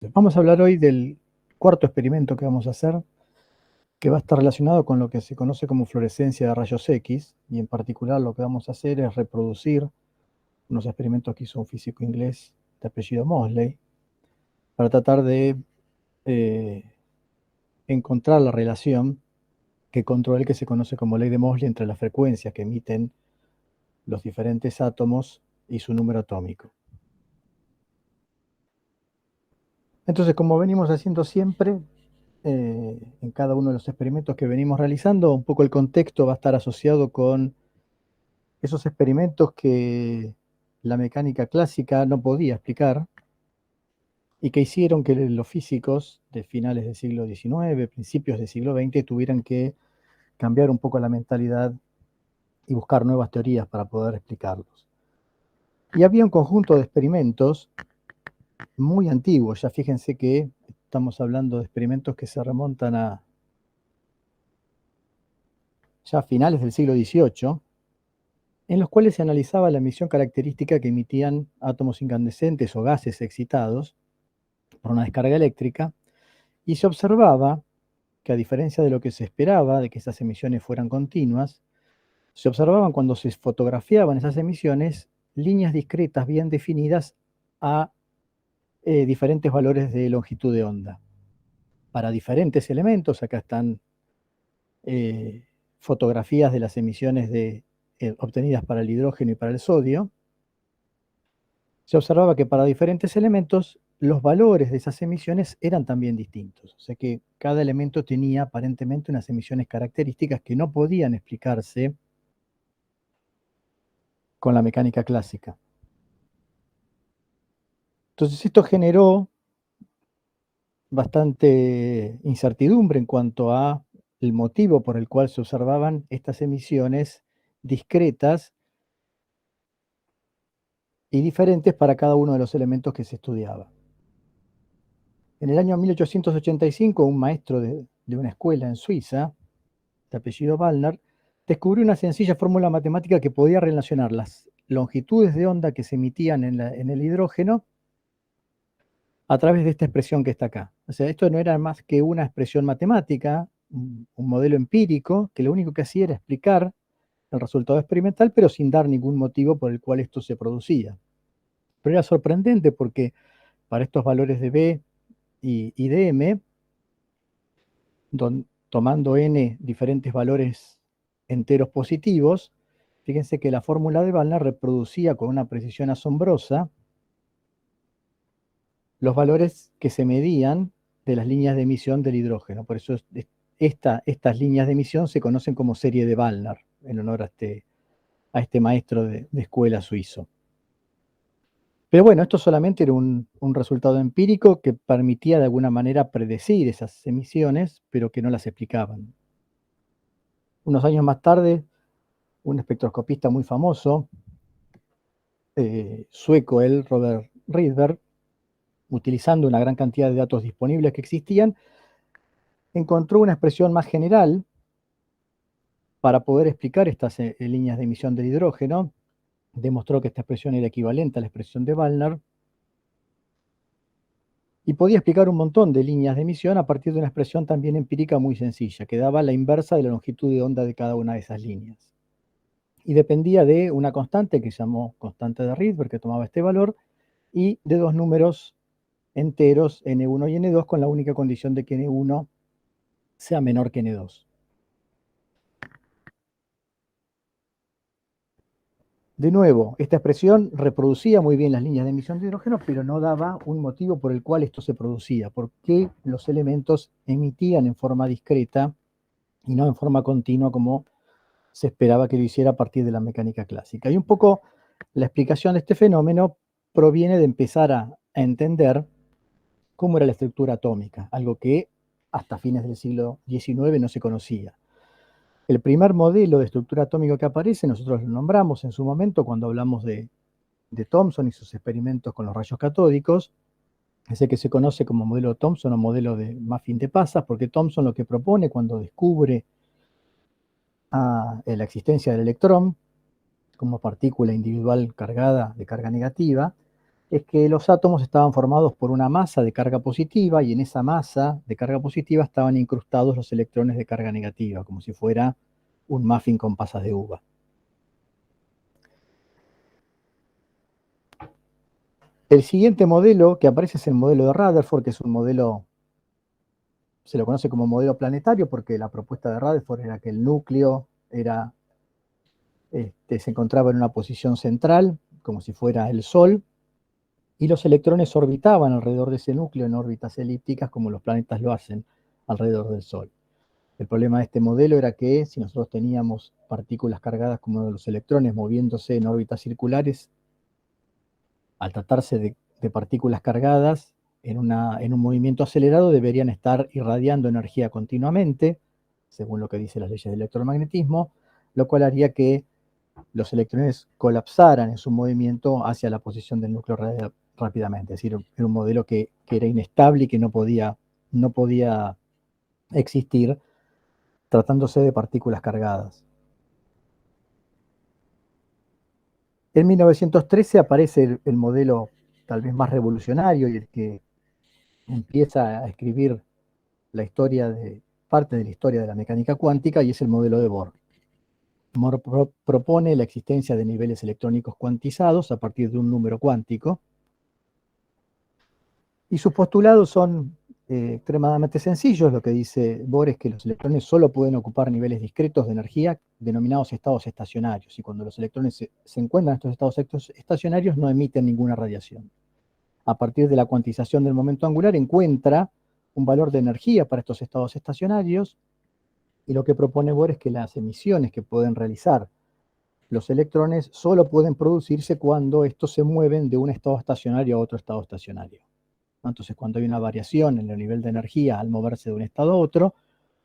Vamos a hablar hoy del cuarto experimento que vamos a hacer, que va a estar relacionado con lo que se conoce como fluorescencia de rayos X, y en particular lo que vamos a hacer es reproducir unos experimentos que hizo un físico inglés de apellido Moseley, para tratar de eh, encontrar la relación que controla el que se conoce como ley de Moseley entre las frecuencias que emiten los diferentes átomos y su número atómico. Entonces, como venimos haciendo siempre, en cada uno de los experimentos que venimos realizando, un poco el contexto va a estar asociado con esos experimentos que la mecánica clásica no podía explicar y que hicieron que los físicos de finales del siglo XIX, principios del siglo XX, tuvieran que cambiar un poco la mentalidad y buscar nuevas teorías para poder explicarlos. Y había un conjunto de experimentos muy antiguos, ya fíjense que estamos hablando de experimentos que se remontan a ya finales del siglo XVIII, en los cuales se analizaba la emisión característica que emitían átomos incandescentes o gases excitados por una descarga eléctrica, y se observaba que, a diferencia de lo que se esperaba, de que esas emisiones fueran continuas, se observaban, cuando se fotografiaban esas emisiones, líneas discretas bien definidas a diferentes valores de longitud de onda. Para diferentes elementos, acá están fotografías de las emisiones obtenidas para el hidrógeno y para el sodio. Se observaba que para diferentes elementos los valores de esas emisiones eran también distintos. O sea que cada elemento tenía aparentemente unas emisiones características que no podían explicarse con la mecánica clásica. Entonces esto generó bastante incertidumbre en cuanto a el motivo por el cual se observaban estas emisiones discretas y diferentes para cada uno de los elementos que se estudiaba. En el año 1885, un maestro de una escuela en Suiza, de apellido Wallner, descubrió una sencilla fórmula matemática que podía relacionar las longitudes de onda que se emitían en el hidrógeno a través de esta expresión que está acá. O sea, esto no era más que una expresión matemática, un modelo empírico, que lo único que hacía era explicar el resultado experimental, pero sin dar ningún motivo por el cual esto se producía. Pero era sorprendente porque para estos valores de B y de M, tomando n diferentes valores enteros positivos, fíjense que la fórmula de Wallner reproducía con una precisión asombrosa los valores que se medían de las líneas de emisión del hidrógeno. Por eso estas líneas de emisión se conocen como serie de Wallner, en honor a este maestro de escuela suizo. Pero bueno, esto solamente era un resultado empírico que permitía de alguna manera predecir esas emisiones, pero que no las explicaban. Unos años más tarde, un espectroscopista muy famoso, sueco, Robert Rydberg, utilizando una gran cantidad de datos disponibles que existían, encontró una expresión más general para poder explicar estas líneas de emisión del hidrógeno. Demostró que esta expresión era equivalente a la expresión de Wallner y podía explicar un montón de líneas de emisión a partir de una expresión también empírica muy sencilla, que daba la inversa de la longitud de onda de cada una de esas líneas. Y dependía de una constante que se llamó constante de Rydberg, que tomaba este valor, y de dos números enteros, n1 y n2, con la única condición de que n1 sea menor que n2. De nuevo, esta expresión reproducía muy bien las líneas de emisión de hidrógeno, pero no daba un motivo por el cual esto se producía, por qué los elementos emitían en forma discreta y no en forma continua como se esperaba que lo hiciera a partir de la mecánica clásica. Y un poco la explicación de este fenómeno proviene de empezar a entender cómo era la estructura atómica, algo que hasta fines del siglo XIX no se conocía. El primer modelo de estructura atómica que aparece, nosotros lo nombramos en su momento cuando hablamos de Thomson y sus experimentos con los rayos catódicos, ese que se conoce como modelo Thomson o modelo de Muffin de pasas, porque Thomson lo que propone cuando descubre la existencia del electrón como partícula individual cargada de carga negativa, es que los átomos estaban formados por una masa de carga positiva y en esa masa de carga positiva estaban incrustados los electrones de carga negativa, como si fuera un muffin con pasas de uva. El siguiente modelo que aparece es el modelo de Rutherford, que es un modelo, se lo conoce como modelo planetario porque la propuesta de Rutherford era que el núcleo se encontraba en una posición central, como si fuera el Sol, y los electrones orbitaban alrededor de ese núcleo en órbitas elípticas como los planetas lo hacen alrededor del Sol. El problema de este modelo era que si nosotros teníamos partículas cargadas como los electrones moviéndose en órbitas circulares, al tratarse de partículas cargadas en un movimiento acelerado deberían estar irradiando energía continuamente, según lo que dicen las leyes del electromagnetismo, lo cual haría que los electrones colapsaran en su movimiento hacia la posición del núcleo rápidamente. Es decir, era un modelo que era inestable y que no podía existir tratándose de partículas cargadas. En 1913 aparece el modelo tal vez más revolucionario y el que empieza a escribir parte de la historia de la mecánica cuántica, y es el modelo de Bohr. Bohr propone la existencia de niveles electrónicos cuantizados a partir de un número cuántico, y sus postulados son extremadamente sencillos. Lo que dice Bohr es que los electrones solo pueden ocupar niveles discretos de energía denominados estados estacionarios, y cuando los electrones se encuentran en estos estados estacionarios no emiten ninguna radiación. A partir de la cuantización del momento angular encuentra un valor de energía para estos estados estacionarios, y lo que propone Bohr es que las emisiones que pueden realizar los electrones solo pueden producirse cuando estos se mueven de un estado estacionario a otro estado estacionario. Entonces, cuando hay una variación en el nivel de energía al moverse de un estado a otro,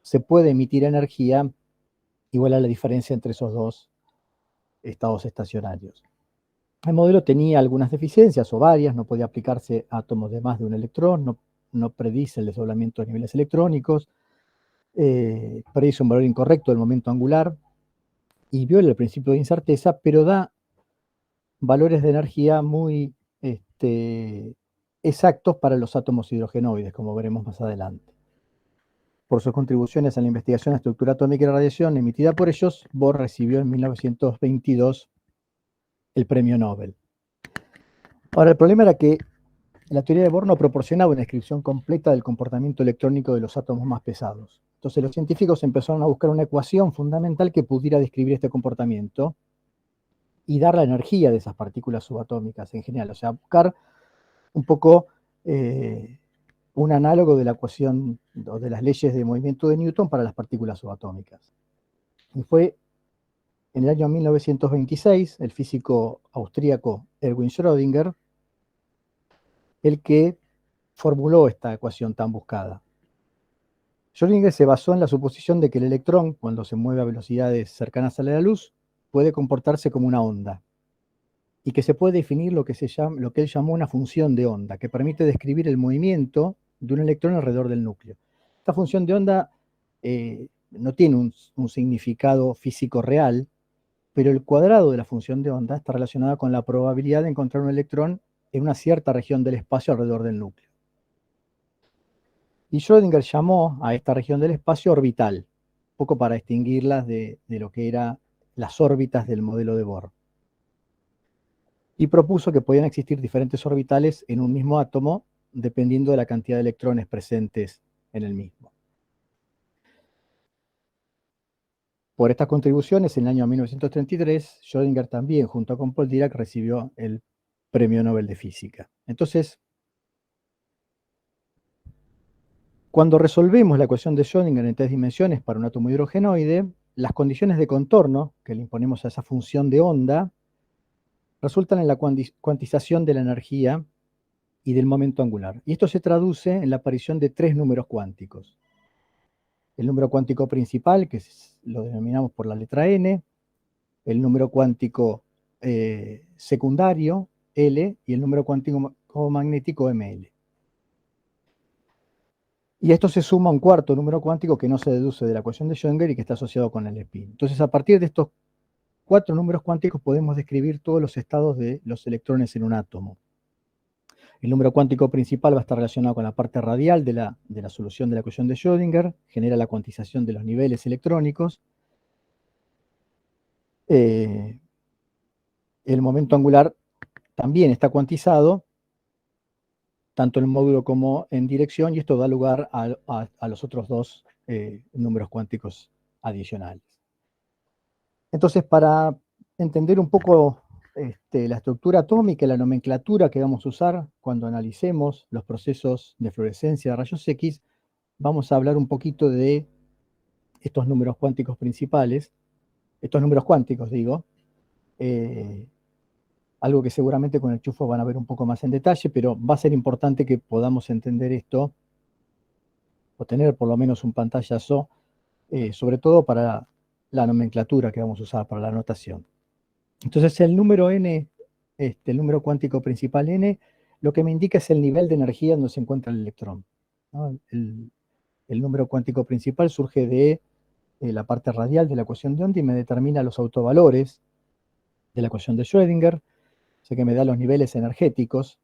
se puede emitir energía igual a la diferencia entre esos dos estados estacionarios. El modelo tenía algunas deficiencias o varias, no podía aplicarse a átomos de más de un electrón, no predice el desdoblamiento de niveles electrónicos, predice un valor incorrecto del momento angular y viola el principio de incerteza, pero da valores de energía muy exactos para los átomos hidrogenoides, como veremos más adelante. Por sus contribuciones a la investigación de estructura atómica y radiación emitida por ellos, Bohr recibió en 1922 el premio Nobel. Ahora, el problema era que la teoría de Bohr no proporcionaba una descripción completa del comportamiento electrónico de los átomos más pesados. Entonces los científicos empezaron a buscar una ecuación fundamental que pudiera describir este comportamiento y dar la energía de esas partículas subatómicas en general. O sea, buscar un poco un análogo de la ecuación o de las leyes de movimiento de Newton para las partículas subatómicas. Y fue en el año 1926 el físico austríaco Erwin Schrödinger el que formuló esta ecuación tan buscada. Schrödinger se basó en la suposición de que el electrón, cuando se mueve a velocidades cercanas a la luz, puede comportarse como una onda, y que se puede definir lo que él llamó una función de onda, que permite describir el movimiento de un electrón alrededor del núcleo. Esta función de onda no tiene un significado físico real, pero el cuadrado de la función de onda está relacionado con la probabilidad de encontrar un electrón en una cierta región del espacio alrededor del núcleo. Y Schrödinger llamó a esta región del espacio orbital, un poco para distinguirlas de lo que eran las órbitas del modelo de Bohr. Y propuso que podían existir diferentes orbitales en un mismo átomo, dependiendo de la cantidad de electrones presentes en el mismo. Por estas contribuciones, en el año 1933, Schrödinger también, junto con Paul Dirac, recibió el Premio Nobel de Física. Entonces, cuando resolvemos la ecuación de Schrödinger en 3 dimensiones para un átomo hidrogenoide, las condiciones de contorno que le imponemos a esa función de onda resultan en la cuantización de la energía y del momento angular. Y esto se traduce en la aparición de 3 números cuánticos. El número cuántico principal, que lo denominamos por la letra n, el número cuántico secundario, L, y el número cuántico magnético, ML. Y esto se suma a un cuarto número cuántico que no se deduce de la ecuación de Schrödinger y que está asociado con el spin. Entonces, a partir de estos 4 números cuánticos podemos describir todos los estados de los electrones en un átomo. El número cuántico principal va a estar relacionado con la parte radial de la solución de la ecuación de Schrödinger, genera la cuantización de los niveles electrónicos. El momento angular también está cuantizado, tanto en módulo como en dirección, y esto da lugar a los otros dos números cuánticos adicionales. Entonces, para entender un poco la estructura atómica y la nomenclatura que vamos a usar cuando analicemos los procesos de fluorescencia de rayos X, vamos a hablar un poquito de estos números cuánticos principales, estos números cuánticos, digo, algo que seguramente con el chufo van a ver un poco más en detalle, pero va a ser importante que podamos entender esto, o tener por lo menos un pantallazo, sobre todo para la nomenclatura que vamos a usar, para la notación. Entonces el número n, el número cuántico principal n, lo que me indica es el nivel de energía donde se encuentra el electrón, ¿no? El número cuántico principal surge de la parte radial de la ecuación de Onde y me determina los autovalores de la ecuación de Schrödinger, o sea que me da los niveles energéticos,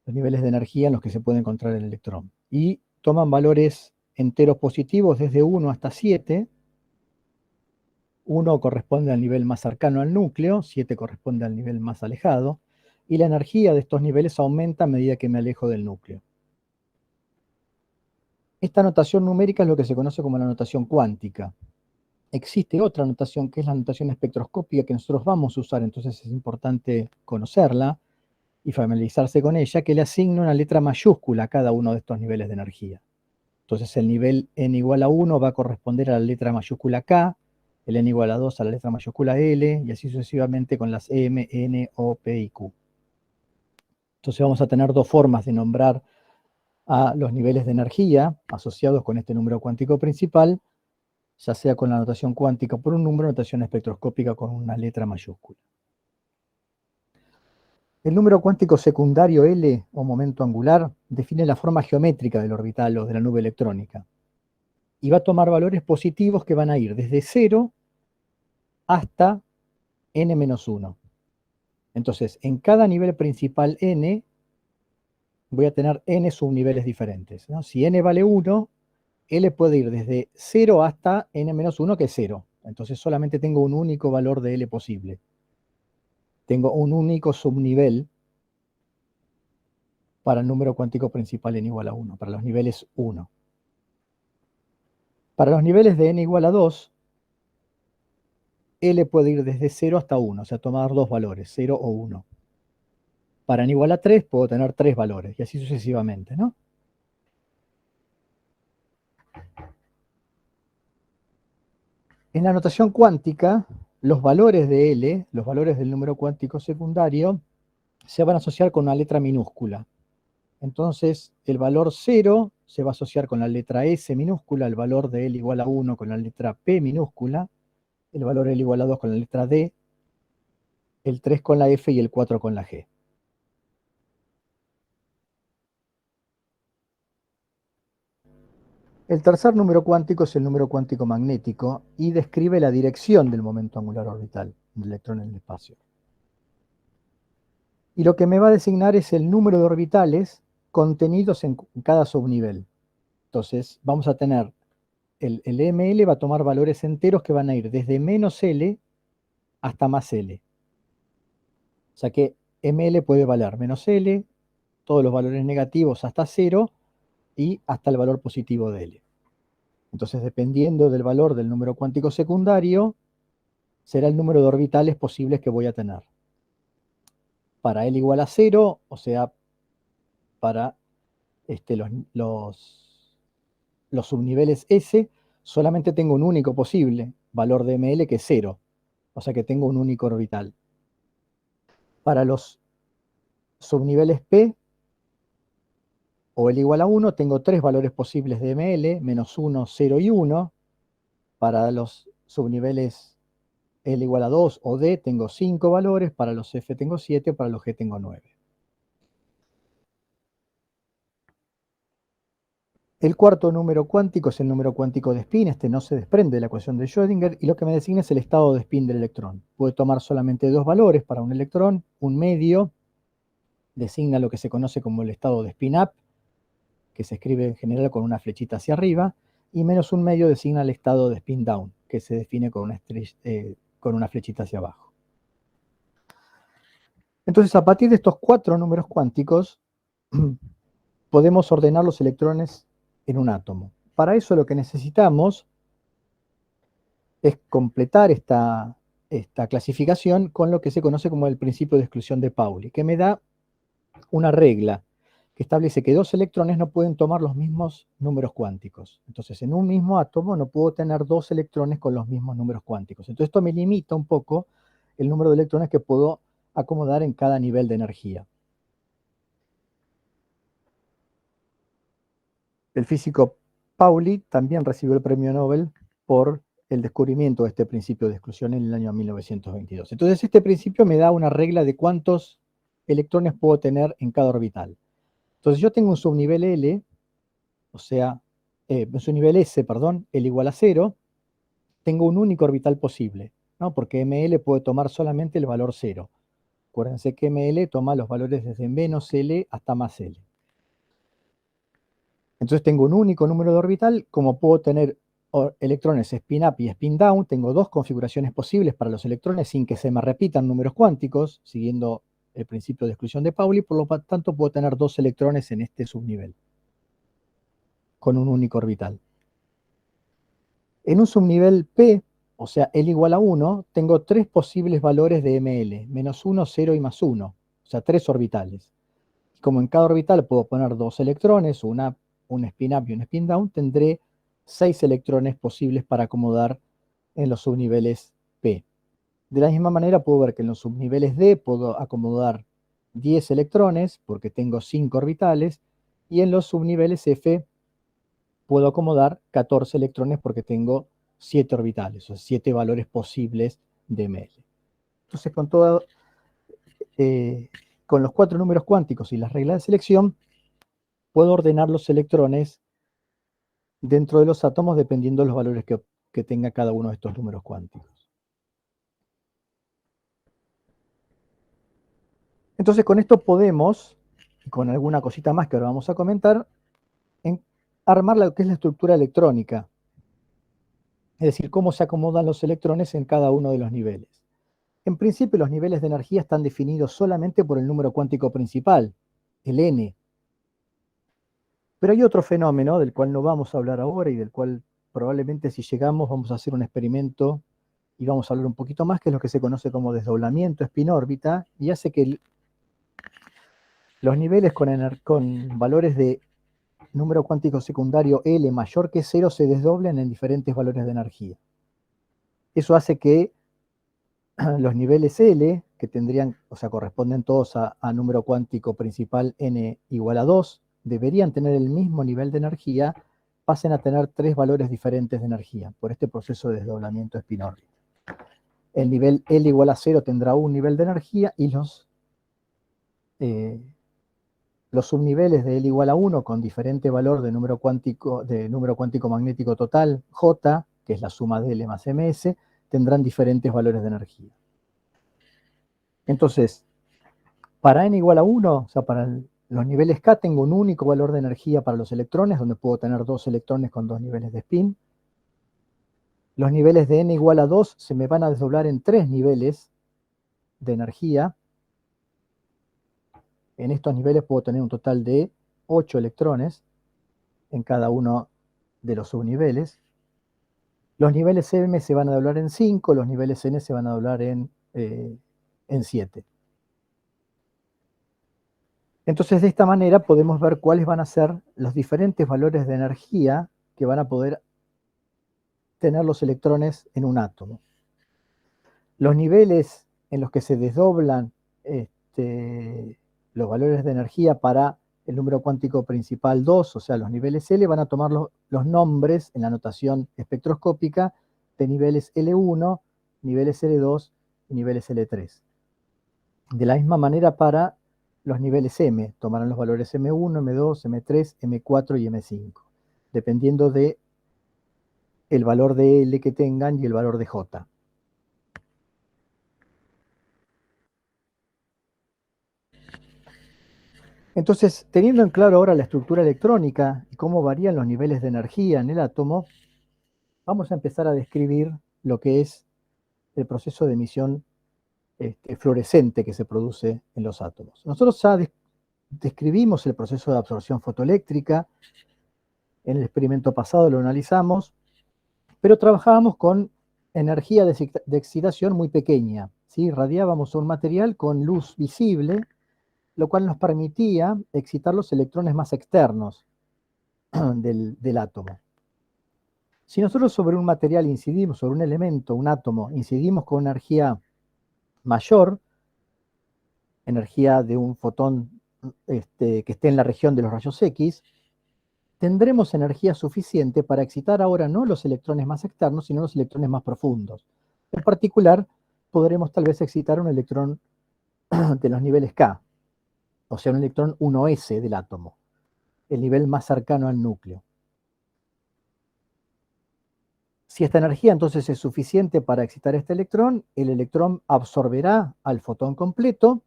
los niveles de energía en los que se puede encontrar el electrón. Y toman valores enteros positivos desde 1 hasta 7. 1 corresponde al nivel más cercano al núcleo, 7 corresponde al nivel más alejado, y la energía de estos niveles aumenta a medida que me alejo del núcleo. Esta notación numérica es lo que se conoce como la notación cuántica. Existe otra notación que es la notación espectroscópica que nosotros vamos a usar, entonces es importante conocerla y familiarizarse con ella, que le asigna una letra mayúscula a cada uno de estos niveles de energía. Entonces el nivel n igual a 1 va a corresponder a la letra mayúscula K, el n igual a 2 a la letra mayúscula L, y así sucesivamente con las M, N, O, P y Q. Entonces vamos a tener dos formas de nombrar a los niveles de energía asociados con este número cuántico principal, ya sea con la notación cuántica por un número, notación espectroscópica con una letra mayúscula. El número cuántico secundario L, o momento angular, define la forma geométrica del orbital o de la nube electrónica. Y va a tomar valores positivos que van a ir desde 0 hasta n-1. Entonces, en cada nivel principal n, voy a tener n subniveles diferentes, ¿no? Si n vale 1, L puede ir desde 0 hasta n-1, que es 0. Entonces solamente tengo un único valor de L posible. Tengo un único subnivel para el número cuántico principal n igual a 1, para los niveles 1. Para los niveles de n igual a 2, L puede ir desde 0 hasta 1, o sea, tomar dos valores, 0 o 1. Para n igual a 3 puedo tener 3 valores, y así sucesivamente, ¿no? En la notación cuántica, los valores de L, los valores del número cuántico secundario, se van a asociar con una letra minúscula. Entonces, el valor 0 se va a asociar con la letra S minúscula, el valor de L igual a 1 con la letra P minúscula, el valor L igual a 2 con la letra D, el 3 con la F y el 4 con la G. El tercer número cuántico es el número cuántico magnético y describe la dirección del momento angular orbital del electrón en el espacio. Y lo que me va a designar es el número de orbitales contenidos en cada subnivel. Entonces, vamos a tener, el ML va a tomar valores enteros que van a ir desde menos L hasta más L. O sea que ML puede valer menos L, todos los valores negativos hasta 0 y hasta el valor positivo de L. Entonces, dependiendo del valor del número cuántico secundario, será el número de orbitales posibles que voy a tener. Para L igual a 0, o sea, para los subniveles S, solamente tengo un único posible valor de ML que es 0. O sea que tengo un único orbital. Para los subniveles P o L igual a 1, tengo 3 valores posibles de ML, menos 1, 0 y 1. Para los subniveles L igual a 2 o D tengo 5 valores, para los F tengo 7, para los G tengo 9. El cuarto número cuántico es el número cuántico de spin, este no se desprende de la ecuación de Schrödinger, y lo que me designa es el estado de spin del electrón. Puedo tomar solamente dos valores para un electrón, un medio designa lo que se conoce como el estado de spin-up, que se escribe en general con una flechita hacia arriba, y -1 designa el estado de spin-down, que se define con una flechita hacia abajo. Entonces, a partir de estos 4 números cuánticos, podemos ordenar los electrones en un átomo. Para eso lo que necesitamos es completar esta clasificación con lo que se conoce como el principio de exclusión de Pauli, que me da una regla que establece que 2 electrones no pueden tomar los mismos números cuánticos. Entonces, en un mismo átomo no puedo tener 2 electrones con los mismos números cuánticos. Entonces, esto me limita un poco el número de electrones que puedo acomodar en cada nivel de energía. El físico Pauli también recibió el premio Nobel por el descubrimiento de este principio de exclusión en el año 1922. Entonces, este principio me da una regla de cuántos electrones puedo tener en cada orbital. Entonces, yo tengo un subnivel L, o sea, un subnivel S, perdón, L igual a 0, tengo un único orbital posible, ¿no? Porque ML puede tomar solamente el valor 0. Acuérdense que ML toma los valores desde menos L hasta más L. Entonces tengo un único número de orbital, como puedo tener electrones spin-up y spin-down, tengo 2 configuraciones posibles para los electrones sin que se me repitan números cuánticos, siguiendo el principio de exclusión de Pauli, por lo tanto puedo tener 2 electrones en este subnivel, con un único orbital. En un subnivel P, o sea, L igual a 1, tengo 3 posibles valores de ML, -1, 0 y +1, o sea, 3 orbitales. Como en cada orbital puedo poner 2 electrones, un spin-up y un spin-down, tendré 6 electrones posibles para acomodar en los subniveles P. De la misma manera puedo ver que en los subniveles D puedo acomodar 10 electrones, porque tengo 5 orbitales, y en los subniveles F puedo acomodar 14 electrones porque tengo 7 orbitales, o 7 valores posibles de ML. Entonces, con los 4 números cuánticos y las reglas de selección, puedo ordenar los electrones dentro de los átomos dependiendo de los valores que tenga cada uno de estos números cuánticos. Entonces, con esto podemos, con alguna cosita más que ahora vamos a comentar, armar lo que es la estructura electrónica. Es decir, cómo se acomodan los electrones en cada uno de los niveles. En principio, los niveles de energía están definidos solamente por el número cuántico principal, el n. Pero hay otro fenómeno del cual no vamos a hablar ahora y del cual probablemente si llegamos vamos a hacer un experimento y vamos a hablar un poquito más, que es lo que se conoce como desdoblamiento spin-órbita, y hace que los niveles con valores de número cuántico secundario L mayor que 0 se desdoblen en diferentes valores de energía. Eso hace que los niveles L, que tendrían, o sea, corresponden todos a número cuántico principal n igual a 2, deberían tener el mismo nivel de energía, pasen a tener 3 valores diferentes de energía por este proceso de desdoblamiento spin-órbita. El nivel L igual a 0 tendrá un nivel de energía y los subniveles de L igual a 1 con diferente valor de número cuántico magnético total, J, que es la suma de L más ms, tendrán diferentes valores de energía. Entonces, para n igual a 1, o sea, para los niveles K, tengo un único valor de energía para los electrones, donde puedo tener 2 electrones con 2 niveles de spin. Los niveles de n igual a 2 se me van a desdoblar en 3 niveles de energía. En estos niveles puedo tener un total de 8 electrones en cada uno de los subniveles. Los niveles M se van a doblar en 5, los niveles N se van a doblar en 7. Entonces, de esta manera podemos ver cuáles van a ser los diferentes valores de energía que van a poder tener los electrones en un átomo. Los niveles en los que se desdoblan los valores de energía para el número cuántico principal 2, o sea, los niveles L, van a tomar los nombres en la notación espectroscópica de niveles L1, niveles L2 y niveles L3. De la misma manera para los niveles M, tomarán los valores M1, M2, M3, M4 y M5, dependiendo de el valor de L que tengan y el valor de J. Entonces, teniendo en claro ahora la estructura electrónica y cómo varían los niveles de energía en el átomo, vamos a empezar a describir lo que es el proceso de emisión fluorescente que se produce en los átomos. Nosotros ya describimos el proceso de absorción fotoeléctrica, en el experimento pasado lo analizamos, pero trabajábamos con energía de excitación muy pequeña, ¿sí? Radiábamos un material con luz visible, lo cual nos permitía excitar los electrones más externos del átomo. Si nosotros sobre un material incidimos, sobre un elemento, un átomo, incidimos con energía mayor, energía de un fotón que esté en la región de los rayos X, tendremos energía suficiente para excitar ahora no los electrones más externos, sino los electrones más profundos. En particular, podremos tal vez excitar un electrón de los niveles K, o sea, un electrón 1s del átomo, el nivel más cercano al núcleo. Si esta energía entonces es suficiente para excitar este electrón, el electrón absorberá al fotón completo,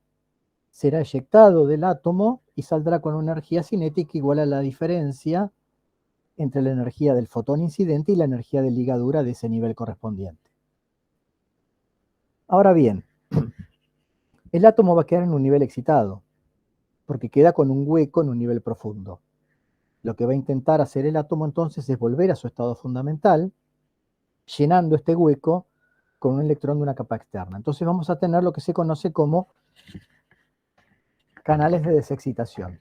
será eyectado del átomo y saldrá con una energía cinética igual a la diferencia entre la energía del fotón incidente y la energía de ligadura de ese nivel correspondiente. Ahora bien, el átomo va a quedar en un nivel excitado, porque queda con un hueco en un nivel profundo. Lo que va a intentar hacer el átomo entonces es volver a su estado fundamental, llenando este hueco con un electrón de una capa externa. Entonces vamos a tener lo que se conoce como canales de desexcitación.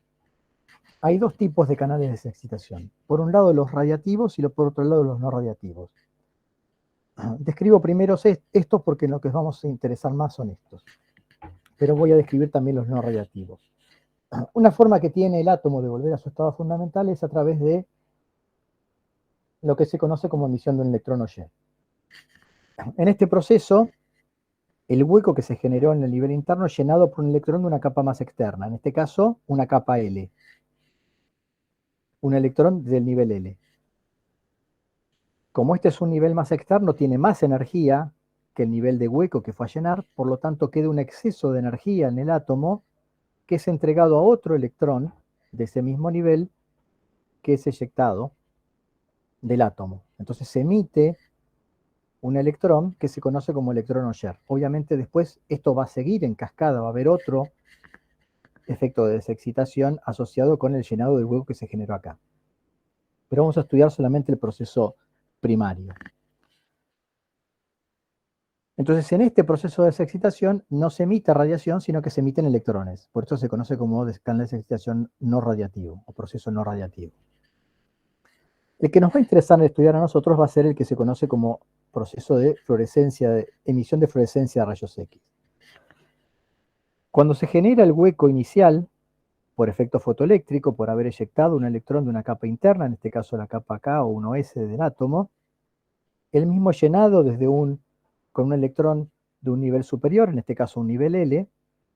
Hay dos tipos de canales de desexcitación. Por un lado los radiativos y por otro lado los no radiativos. Describo primero estos porque lo que nos vamos a interesar más son estos. Pero voy a describir también los no radiativos. Una forma que tiene el átomo de volver a su estado fundamental es a través de lo que se conoce como emisión de un electrón Auger. En este proceso, el hueco que se generó en el nivel interno es llenado por un electrón de una capa más externa, en este caso una capa L, un electrón del nivel L. Como este es un nivel más externo, tiene más energía que el nivel de hueco que fue a llenar, por lo tanto queda un exceso de energía en el átomo que es entregado a otro electrón de ese mismo nivel que es eyectado del átomo. Entonces se emite un electrón que se conoce como electrón Auger. Obviamente después esto va a seguir en cascada, va a haber otro efecto de desexcitación asociado con el llenado del hueco que se generó acá. Pero vamos a estudiar solamente el proceso primario. Entonces, en este proceso de desexcitación no se emite radiación, sino que se emiten electrones. Por eso se conoce como canal de desexcitación no radiativo o proceso no radiativo. El que nos va a interesar estudiar a nosotros va a ser el que se conoce como proceso de fluorescencia, de emisión de fluorescencia de rayos X. Cuando se genera el hueco inicial, por efecto fotoeléctrico, por haber eyectado un electrón de una capa interna, en este caso la capa K o 1s del átomo, el mismo llenado con un electrón de un nivel superior, en este caso un nivel L,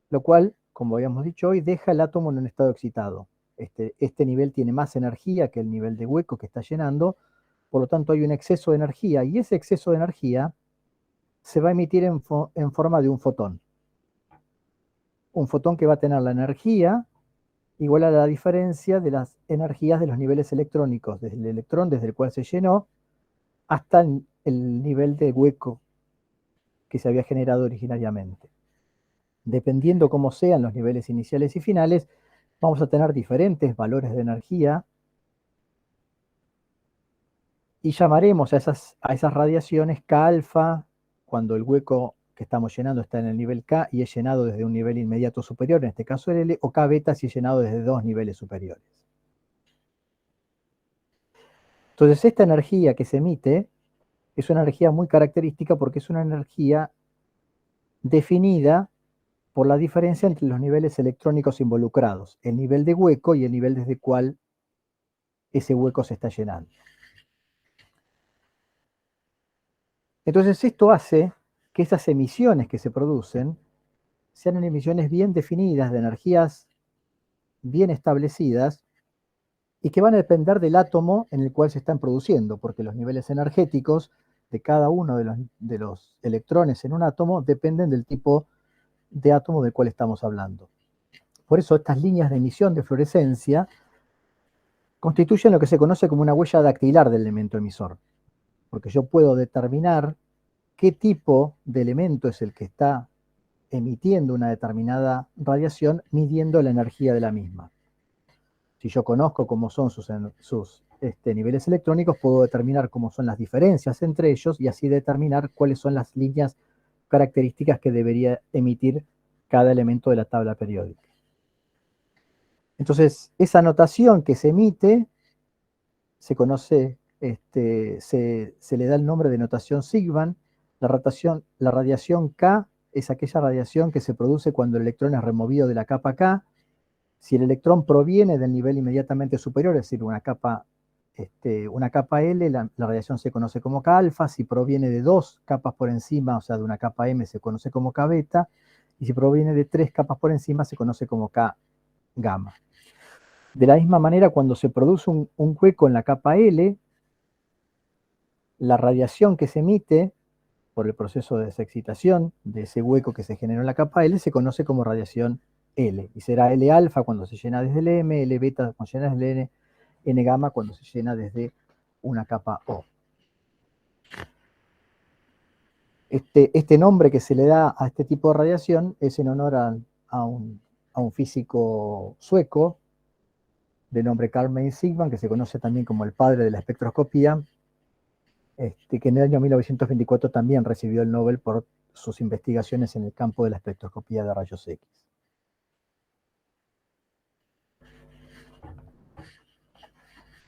lo cual, como habíamos dicho hoy, deja el átomo en un estado excitado. Este nivel tiene más energía que el nivel de hueco que está llenando, por lo tanto hay un exceso de energía, y ese exceso de energía se va a emitir en forma de un fotón. Un fotón que va a tener la energía igual a la diferencia de las energías de los niveles electrónicos, desde el electrón desde el cual se llenó hasta el nivel de hueco que se había generado originariamente. Dependiendo cómo sean los niveles iniciales y finales, vamos a tener diferentes valores de energía y llamaremos a esas radiaciones K alfa cuando el hueco que estamos llenando está en el nivel K y es llenado desde un nivel inmediato superior, en este caso el L, o K beta si es llenado desde dos niveles superiores. Entonces esta energía que se emite es una energía muy característica porque es una energía definida por la diferencia entre los niveles electrónicos involucrados, el nivel de hueco y el nivel desde el cual ese hueco se está llenando. Entonces esto hace que esas emisiones que se producen sean emisiones bien definidas, de energías bien establecidas, y que van a depender del átomo en el cual se están produciendo, porque los niveles energéticos de cada uno de los electrones en un átomo dependen del tipo de átomo del cual estamos hablando. Por eso estas líneas de emisión de fluorescencia constituyen lo que se conoce como una huella dactilar del elemento emisor, porque yo puedo determinar qué tipo de elemento es el que está emitiendo una determinada radiación midiendo la energía de la misma. Si yo conozco cómo son sus niveles electrónicos, puedo determinar cómo son las diferencias entre ellos y así determinar cuáles son las líneas características que debería emitir cada elemento de la tabla periódica. Entonces, esa notación que se emite se conoce, se le da el nombre de notación Sigvan. La radiación K es aquella radiación que se produce cuando el electrón es removido de la capa K. Si el electrón proviene del nivel inmediatamente superior, es decir, una capa L, la radiación se conoce como K alfa. Si proviene de 2 capas por encima, o sea, de una capa M, se conoce como K beta. Y si proviene de 3 capas por encima, se conoce como K gamma. De la misma manera, cuando se produce un hueco en la capa L, la radiación que se emite por el proceso de desexcitación de ese hueco que se generó en la capa L se conoce como radiación L. Y será L alfa cuando se llena desde el M, L beta cuando se llena desde el N, N gamma cuando se llena desde una capa O. Este nombre que se le da a este tipo de radiación es en honor a un físico sueco de nombre Carl Magnus Sigman, que se conoce también como el padre de la espectroscopía, que en el año 1924 también recibió el Nobel por sus investigaciones en el campo de la espectroscopía de rayos X.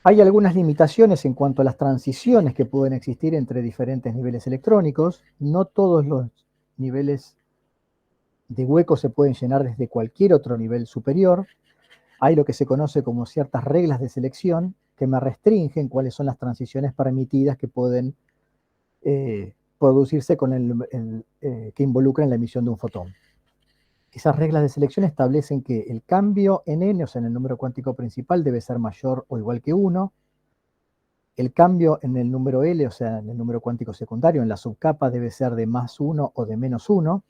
Hay algunas limitaciones en cuanto a las transiciones que pueden existir entre diferentes niveles electrónicos. No todos los niveles de hueco se pueden llenar desde cualquier otro nivel superior. Hay lo que se conoce como ciertas reglas de selección que me restringen cuáles son las transiciones permitidas que pueden producirse que involucran la emisión de un fotón. Esas reglas de selección establecen que el cambio en n, o sea, en el número cuántico principal, debe ser mayor o igual que 1. El cambio en el número L, o sea, en el número cuántico secundario, en la subcapa, debe ser de más 1 o de menos 1.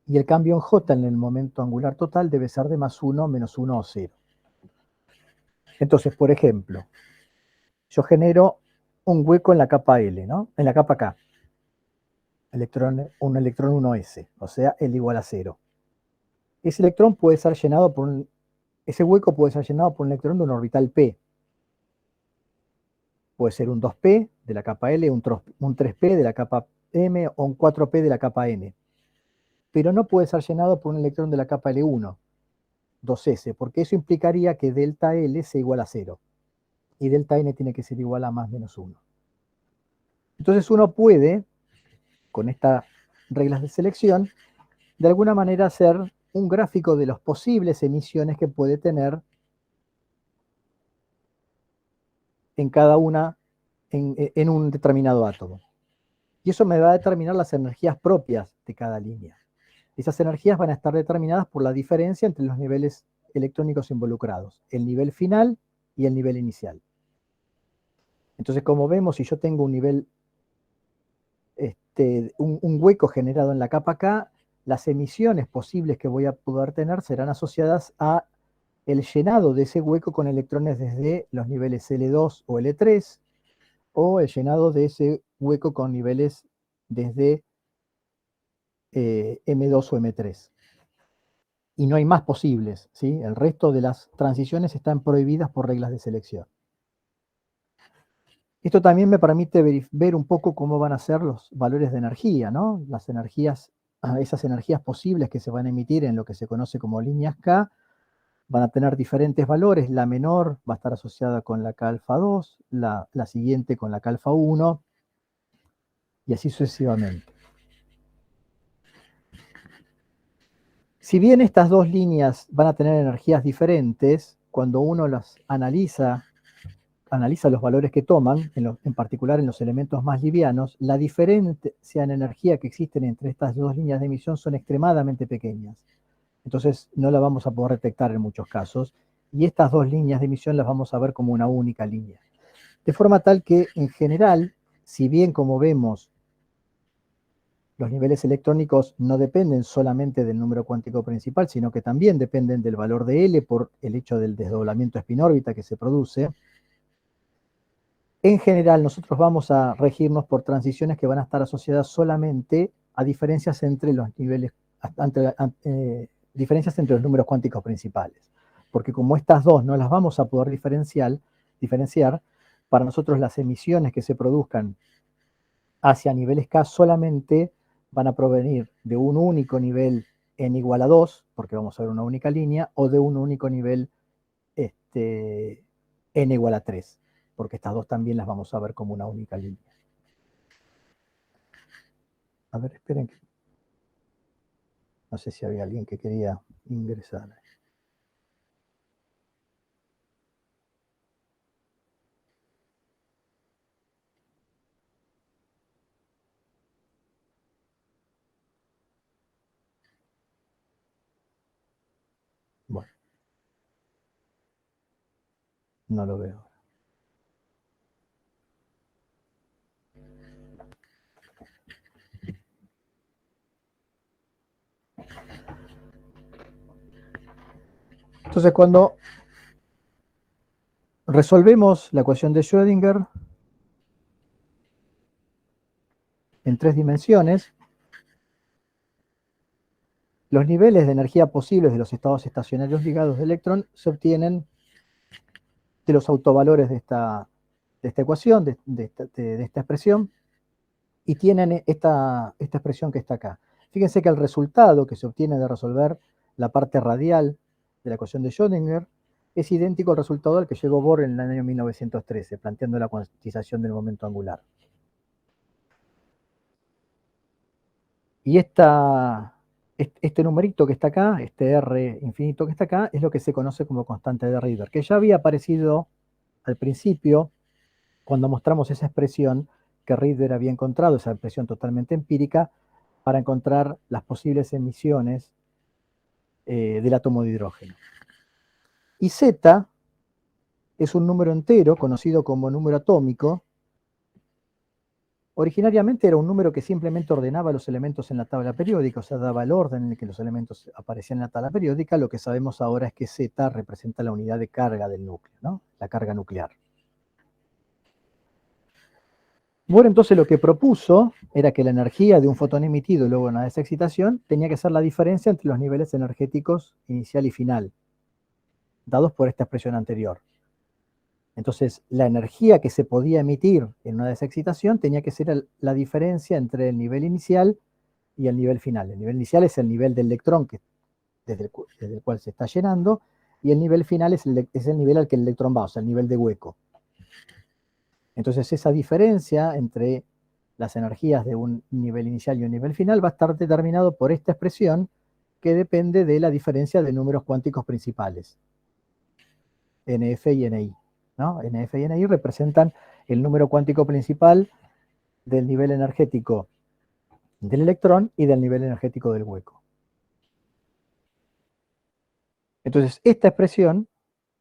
Y el cambio en J, en el momento angular total, debe ser de más 1, menos 1 o 0. Entonces, por ejemplo, yo genero un hueco en la capa L, ¿no? En la capa K. Un electrón 1s, o sea, L igual a 0. Ese hueco puede ser llenado por un electrón de un orbital p. Puede ser un 2p de la capa L, un 3p de la capa M o un 4p de la capa N. Pero no puede ser llenado por un electrón de la capa L1, 2s, porque eso implicaría que delta L sea igual a 0. Y delta N tiene que ser igual a más menos 1. Entonces uno puede, con estas reglas de selección, de alguna manera hacer un gráfico de las posibles emisiones que puede tener en cada una, en un determinado átomo. Y eso me va a determinar las energías propias de cada línea. Esas energías van a estar determinadas por la diferencia entre los niveles electrónicos involucrados, el nivel final y el nivel inicial. Entonces, como vemos, si yo tengo un nivel, un hueco generado en la capa K, las emisiones posibles que voy a poder tener serán asociadas a el llenado de ese hueco con electrones desde los niveles L2 o L3, o el llenado de ese hueco con niveles desde M2 o M3. Y no hay más posibles, ¿sí? El resto de las transiciones están prohibidas por reglas de selección. Esto también me permite ver un poco cómo van a ser los valores de energía, ¿no? Las energías, esas energías posibles que se van a emitir en lo que se conoce como líneas K, van a tener diferentes valores. La menor va a estar asociada con la K alfa 2, la siguiente con la K alfa 1, y así sucesivamente. Si bien estas dos líneas van a tener energías diferentes, cuando uno las analiza los valores que toman, en particular en los elementos más livianos, la diferencia en energía que existen entre estas dos líneas de emisión son extremadamente pequeñas. Entonces no la vamos a poder detectar en muchos casos, y estas dos líneas de emisión las vamos a ver como una única línea. De forma tal que, en general, si bien como vemos, los niveles electrónicos no dependen solamente del número cuántico principal, sino que también dependen del valor de L por el hecho del desdoblamiento spin-órbita que se produce. En general, nosotros vamos a regirnos por transiciones que van a estar asociadas solamente a diferencias entre los niveles, diferencias entre los números cuánticos principales. Porque como estas dos no las vamos a poder diferenciar, para nosotros las emisiones que se produzcan hacia niveles K solamente van a provenir de un único nivel n igual a 2, porque vamos a ver una única línea, o de un único nivel n igual a 3, porque estas dos también las vamos a ver como una única línea. A ver, esperen. No sé si había alguien que quería ingresar. Bueno, no lo veo. Entonces, cuando resolvemos la ecuación de Schrödinger en 3 dimensiones, los niveles de energía posibles de los estados estacionarios ligados de electrón se obtienen de los autovalores de esta ecuación, de esta expresión, y tienen esta expresión que está acá. Fíjense que el resultado que se obtiene de resolver la parte radial de la ecuación de Schrödinger es idéntico al resultado al que llegó Bohr en el año 1913, planteando la cuantización del momento angular. Y este numerito que está acá, este R infinito que está acá, es lo que se conoce como constante de Rydberg, que ya había aparecido al principio cuando mostramos esa expresión que Rydberg había encontrado, esa expresión totalmente empírica, para encontrar las posibles emisiones del átomo de hidrógeno. Y Z es un número entero, conocido como número atómico. Originariamente era un número que simplemente ordenaba los elementos en la tabla periódica, o sea, daba el orden en el que los elementos aparecían en la tabla periódica. Lo que sabemos ahora es que Z representa la unidad de carga del núcleo, ¿no? La carga nuclear. Bueno, entonces lo que propuso era que la energía de un fotón emitido y luego una desexcitación tenía que ser la diferencia entre los niveles energéticos inicial y final, dados por esta expresión anterior. Entonces, la energía que se podía emitir en una desexcitación tenía que ser la diferencia entre el nivel inicial y el nivel final. El nivel inicial es el nivel del electrón desde el cual se está llenando, y el nivel final es el nivel al que el electrón va, o sea, el nivel de hueco. Entonces, esa diferencia entre las energías de un nivel inicial y un nivel final va a estar determinado por esta expresión que depende de la diferencia de números cuánticos principales, NF y NI. ¿no? NF y NI representan el número cuántico principal del nivel energético del electrón y del nivel energético del hueco. Entonces, esta expresión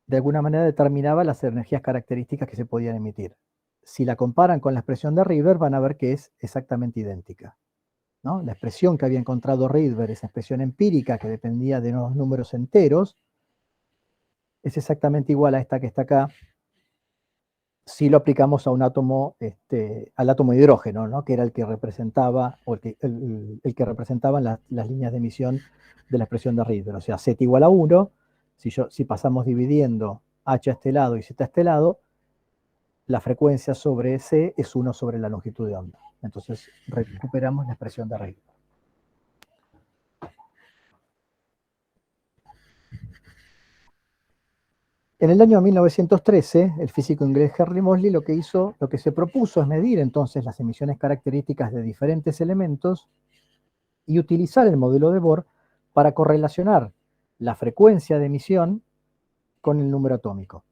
de alguna manera determinaba las energías características que se podían emitir. Si la comparan con la expresión de Rydberg, van a ver que es exactamente idéntica, ¿no? La expresión que había encontrado Rydberg, esa expresión empírica que dependía de unos números enteros, es exactamente igual a esta que está acá, si lo aplicamos a un átomo, al átomo de hidrógeno, ¿no? Que era el que representaba, o el que representaban las líneas de emisión de la expresión de Rydberg. O sea, Z igual a 1, si pasamos dividiendo H a este lado y Z a este lado, la frecuencia sobre C es 1 sobre la longitud de onda. Entonces recuperamos la expresión de Rydberg. En el año 1913, el físico inglés Henry Moseley lo que se propuso es medir entonces las emisiones características de diferentes elementos y utilizar el modelo de Bohr para correlacionar la frecuencia de emisión con el número atómico.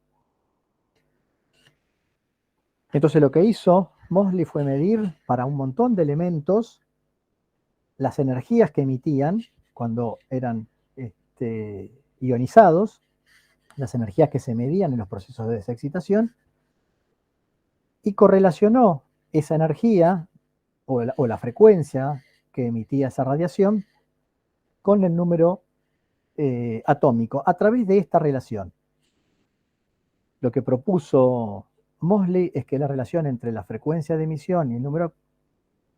Entonces lo que hizo Moseley fue medir para un montón de elementos las energías que emitían cuando eran ionizados, las energías que se medían en los procesos de desexcitación, y correlacionó esa energía o la frecuencia que emitía esa radiación con el número atómico a través de esta relación. Lo que propuso Moseley es que la relación entre la frecuencia de emisión y el número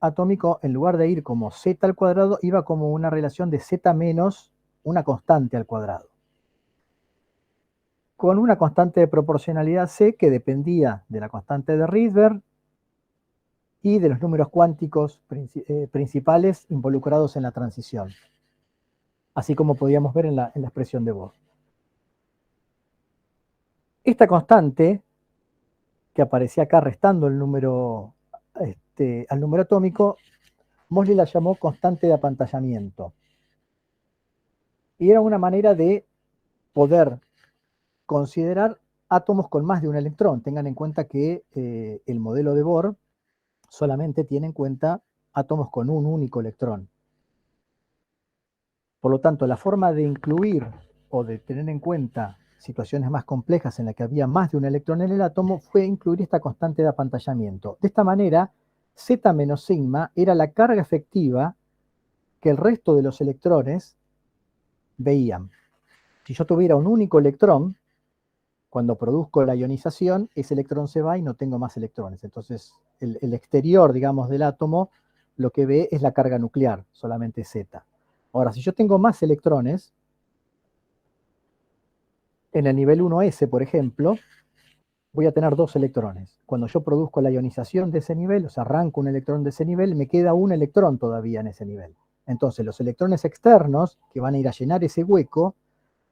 atómico, en lugar de ir como z al cuadrado, iba como una relación de z menos una constante al cuadrado, con una constante de proporcionalidad c que dependía de la constante de Rydberg y de los números cuánticos principales involucrados en la transición, así como podíamos ver en la expresión de Bohr. Esta constante, que aparecía acá restando el número al número atómico, Moseley la llamó constante de apantallamiento. Y era una manera de poder considerar átomos con más de un electrón. Tengan en cuenta que el modelo de Bohr solamente tiene en cuenta átomos con un único electrón. Por lo tanto, la forma de incluir o de tener en cuenta situaciones más complejas en las que había más de un electrón en el átomo fue incluir esta constante de apantallamiento. De esta manera, Z menos sigma era la carga efectiva que el resto de los electrones veían. Si yo tuviera un único electrón, cuando produzco la ionización, ese electrón se va y no tengo más electrones. Entonces, el exterior, digamos, del átomo, lo que ve es la carga nuclear, solamente Z. Ahora, si yo tengo más electrones, en el nivel 1s, por ejemplo, voy a tener 2 electrones. Cuando yo produzco la ionización de ese nivel, o sea, arranco un electrón de ese nivel, me queda un electrón todavía en ese nivel. Entonces, los electrones externos, que van a ir a llenar ese hueco,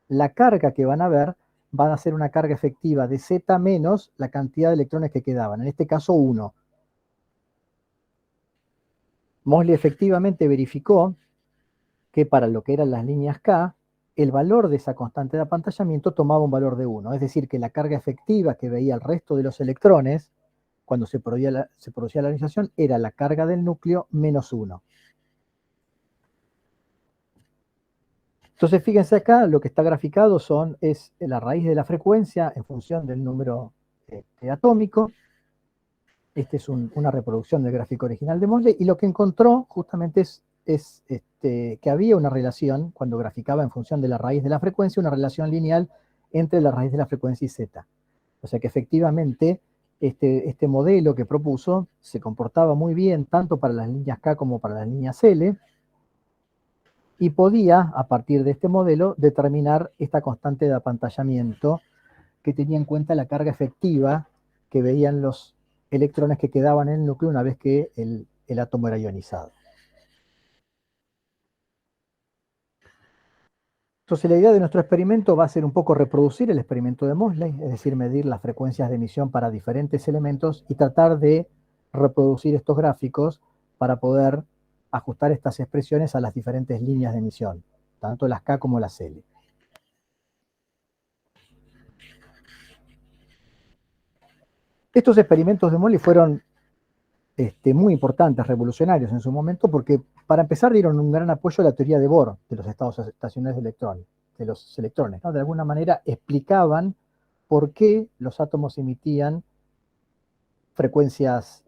la carga que van a ver van a ser una carga efectiva de Z menos la cantidad de electrones que quedaban, en este caso 1. Moseley efectivamente verificó que para lo que eran las líneas K, el valor de esa constante de apantallamiento tomaba un valor de 1, es decir, que la carga efectiva que veía el resto de los electrones cuando se producía la ionización era la carga del núcleo menos 1. Entonces, fíjense acá, lo que está graficado es la raíz de la frecuencia en función del número atómico. Esta es una reproducción del gráfico original de Moseley, y lo que encontró justamente es que había una relación, cuando graficaba en función de la raíz de la frecuencia, una relación lineal entre la raíz de la frecuencia y z. O sea que efectivamente este modelo que propuso se comportaba muy bien tanto para las líneas K como para las líneas L, y podía, a partir de este modelo, determinar esta constante de apantallamiento que tenía en cuenta la carga efectiva que veían los electrones que quedaban en el núcleo una vez que el átomo era ionizado. Entonces, la idea de nuestro experimento va a ser un poco reproducir el experimento de Moseley, es decir, medir las frecuencias de emisión para diferentes elementos y tratar de reproducir estos gráficos para poder ajustar estas expresiones a las diferentes líneas de emisión, tanto las K como las L. Estos experimentos de Moseley fueron muy importantes, revolucionarios en su momento, porque para empezar dieron un gran apoyo a la teoría de Bohr de los estados estacionarios de los electrones, ¿no? De alguna manera explicaban por qué los átomos emitían frecuencias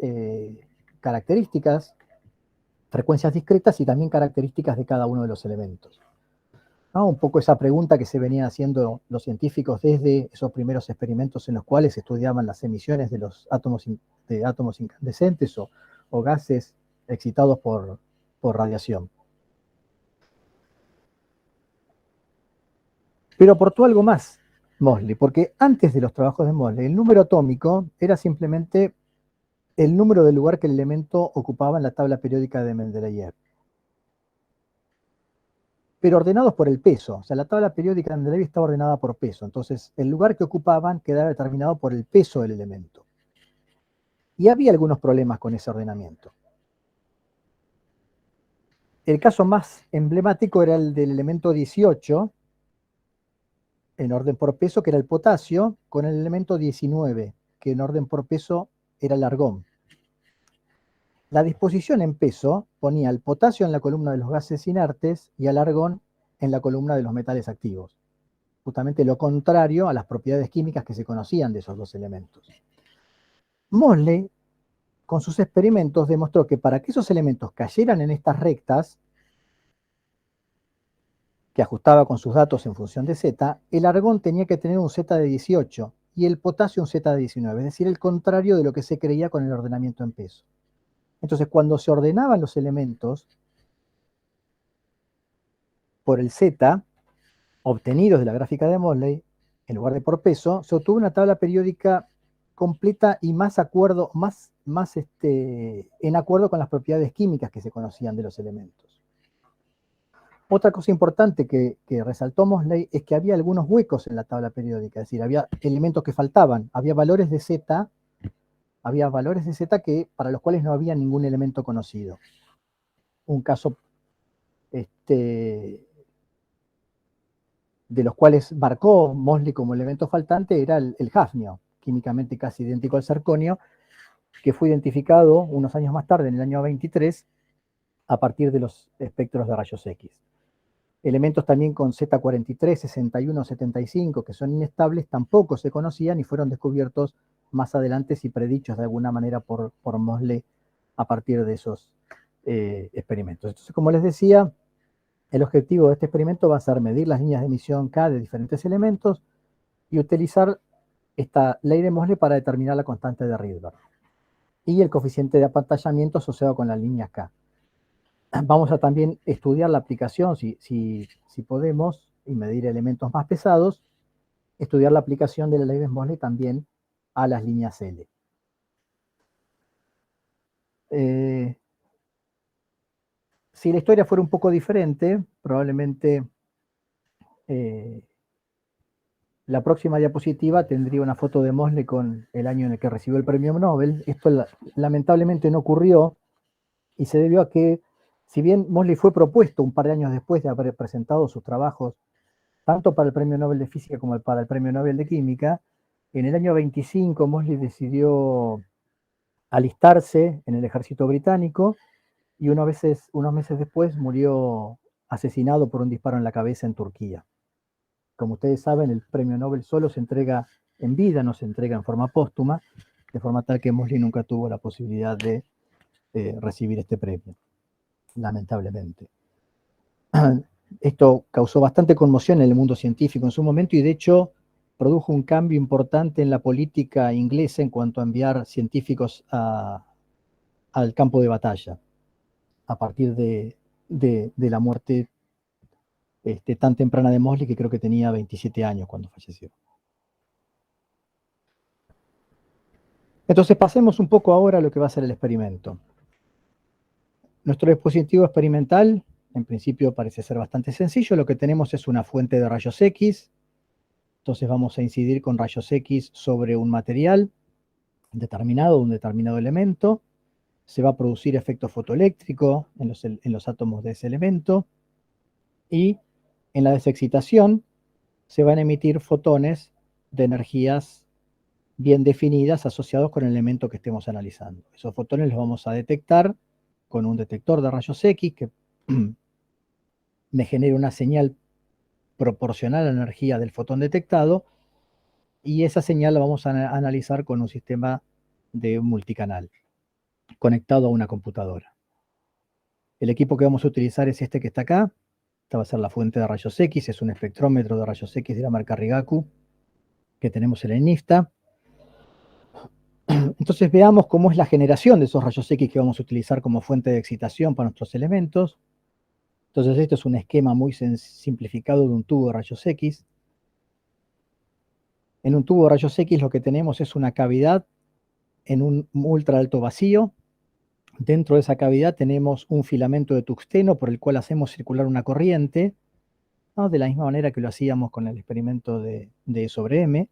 características, frecuencias discretas y también características de cada uno de los elementos, ¿no? Un poco esa pregunta que se venían haciendo los científicos desde esos primeros experimentos en los cuales estudiaban las emisiones de los átomos incandescentes o gases excitados por radiación. Pero aportó algo más Moseley, porque antes de los trabajos de Moseley, el número atómico era simplemente el número del lugar que el elemento ocupaba en la tabla periódica de Mendeleev, pero ordenados por el peso. O sea, la tabla periódica de Mendeleev estaba ordenada por peso, entonces el lugar que ocupaban quedaba determinado por el peso del elemento. Y había algunos problemas con ese ordenamiento. El caso más emblemático era el del elemento 18, en orden por peso, que era el potasio, con el elemento 19, que en orden por peso era el argón. La disposición en peso ponía al potasio en la columna de los gases inertes y al argón en la columna de los metales activos. Justamente lo contrario a las propiedades químicas que se conocían de esos dos elementos. Moseley con sus experimentos demostró que para que esos elementos cayeran en estas rectas, que ajustaba con sus datos en función de Z, el argón tenía que tener un Z de 18 y el potasio un Z de 19, es decir, el contrario de lo que se creía con el ordenamiento en peso. Entonces, cuando se ordenaban los elementos por el Z, obtenidos de la gráfica de Mosley, en lugar de por peso, se obtuvo una tabla periódica completa y más en acuerdo con las propiedades químicas que se conocían de los elementos. Otra cosa importante que resaltó Mosley es que había algunos huecos en la tabla periódica, es decir, había elementos que faltaban, había valores de Z para los cuales no había ningún elemento conocido. Un caso de los cuales marcó Mosley como elemento faltante era el hafnio, químicamente casi idéntico al zirconio, que fue identificado unos años más tarde, en el año 23, a partir de los espectros de rayos X. Elementos también con Z43, 61, 75, que son inestables, tampoco se conocían y fueron descubiertos más adelante y predichos de alguna manera por Mosley a partir de esos experimentos. Entonces, como les decía, el objetivo de este experimento va a ser medir las líneas de emisión K de diferentes elementos y utilizar esta ley de Mosley para determinar la constante de Rydberg y el coeficiente de apantallamiento asociado con las líneas K. Vamos a también estudiar la aplicación, si podemos, y medir elementos más pesados, estudiar la aplicación de la ley de Mosley también a las líneas L. Si la historia fuera un poco diferente, probablemente la próxima diapositiva tendría una foto de Mosley con el año en el que recibió el premio Nobel. Esto lamentablemente no ocurrió y se debió a que, si bien Mosley fue propuesto un par de años después de haber presentado sus trabajos, tanto para el premio Nobel de Física como para el premio Nobel de Química, en el año 25 Mosley decidió alistarse en el ejército británico y unos meses después murió asesinado por un disparo en la cabeza en Turquía. Como ustedes saben, el premio Nobel solo se entrega en vida, no se entrega en forma póstuma, de forma tal que Mosley nunca tuvo la posibilidad de recibir este premio, lamentablemente. Esto causó bastante conmoción en el mundo científico en su momento y de hecho produjo un cambio importante en la política inglesa en cuanto a enviar científicos al campo de batalla, a partir de la muerte tan temprana de Mosley, que creo que tenía 27 años cuando falleció. Entonces pasemos un poco ahora a lo que va a ser el experimento. Nuestro dispositivo experimental, en principio parece ser bastante sencillo. Lo que tenemos es una fuente de rayos X. Entonces vamos a incidir con rayos X sobre un material determinado, un determinado elemento. Se va a producir efecto fotoeléctrico en los átomos de ese elemento. Y en la desexcitación se van a emitir fotones de energías bien definidas asociados con el elemento que estemos analizando. Esos fotones los vamos a detectar con un detector de rayos X que me genera una señal proporcional a la energía del fotón detectado y esa señal la vamos a analizar con un sistema de multicanal conectado a una computadora. El equipo que vamos a utilizar es este que está acá. Esta va a ser la fuente de rayos X, es un espectrómetro de rayos X de la marca Rigaku que tenemos en el NIFTA. Entonces veamos cómo es la generación de esos rayos X que vamos a utilizar como fuente de excitación para nuestros elementos. Entonces esto es un esquema muy simplificado de un tubo de rayos X. En un tubo de rayos X lo que tenemos es una cavidad en un ultra alto vacío. Dentro de esa cavidad tenemos un filamento de tungsteno por el cual hacemos circular una corriente, ¿no? De la misma manera que lo hacíamos con el experimento de E sobre M.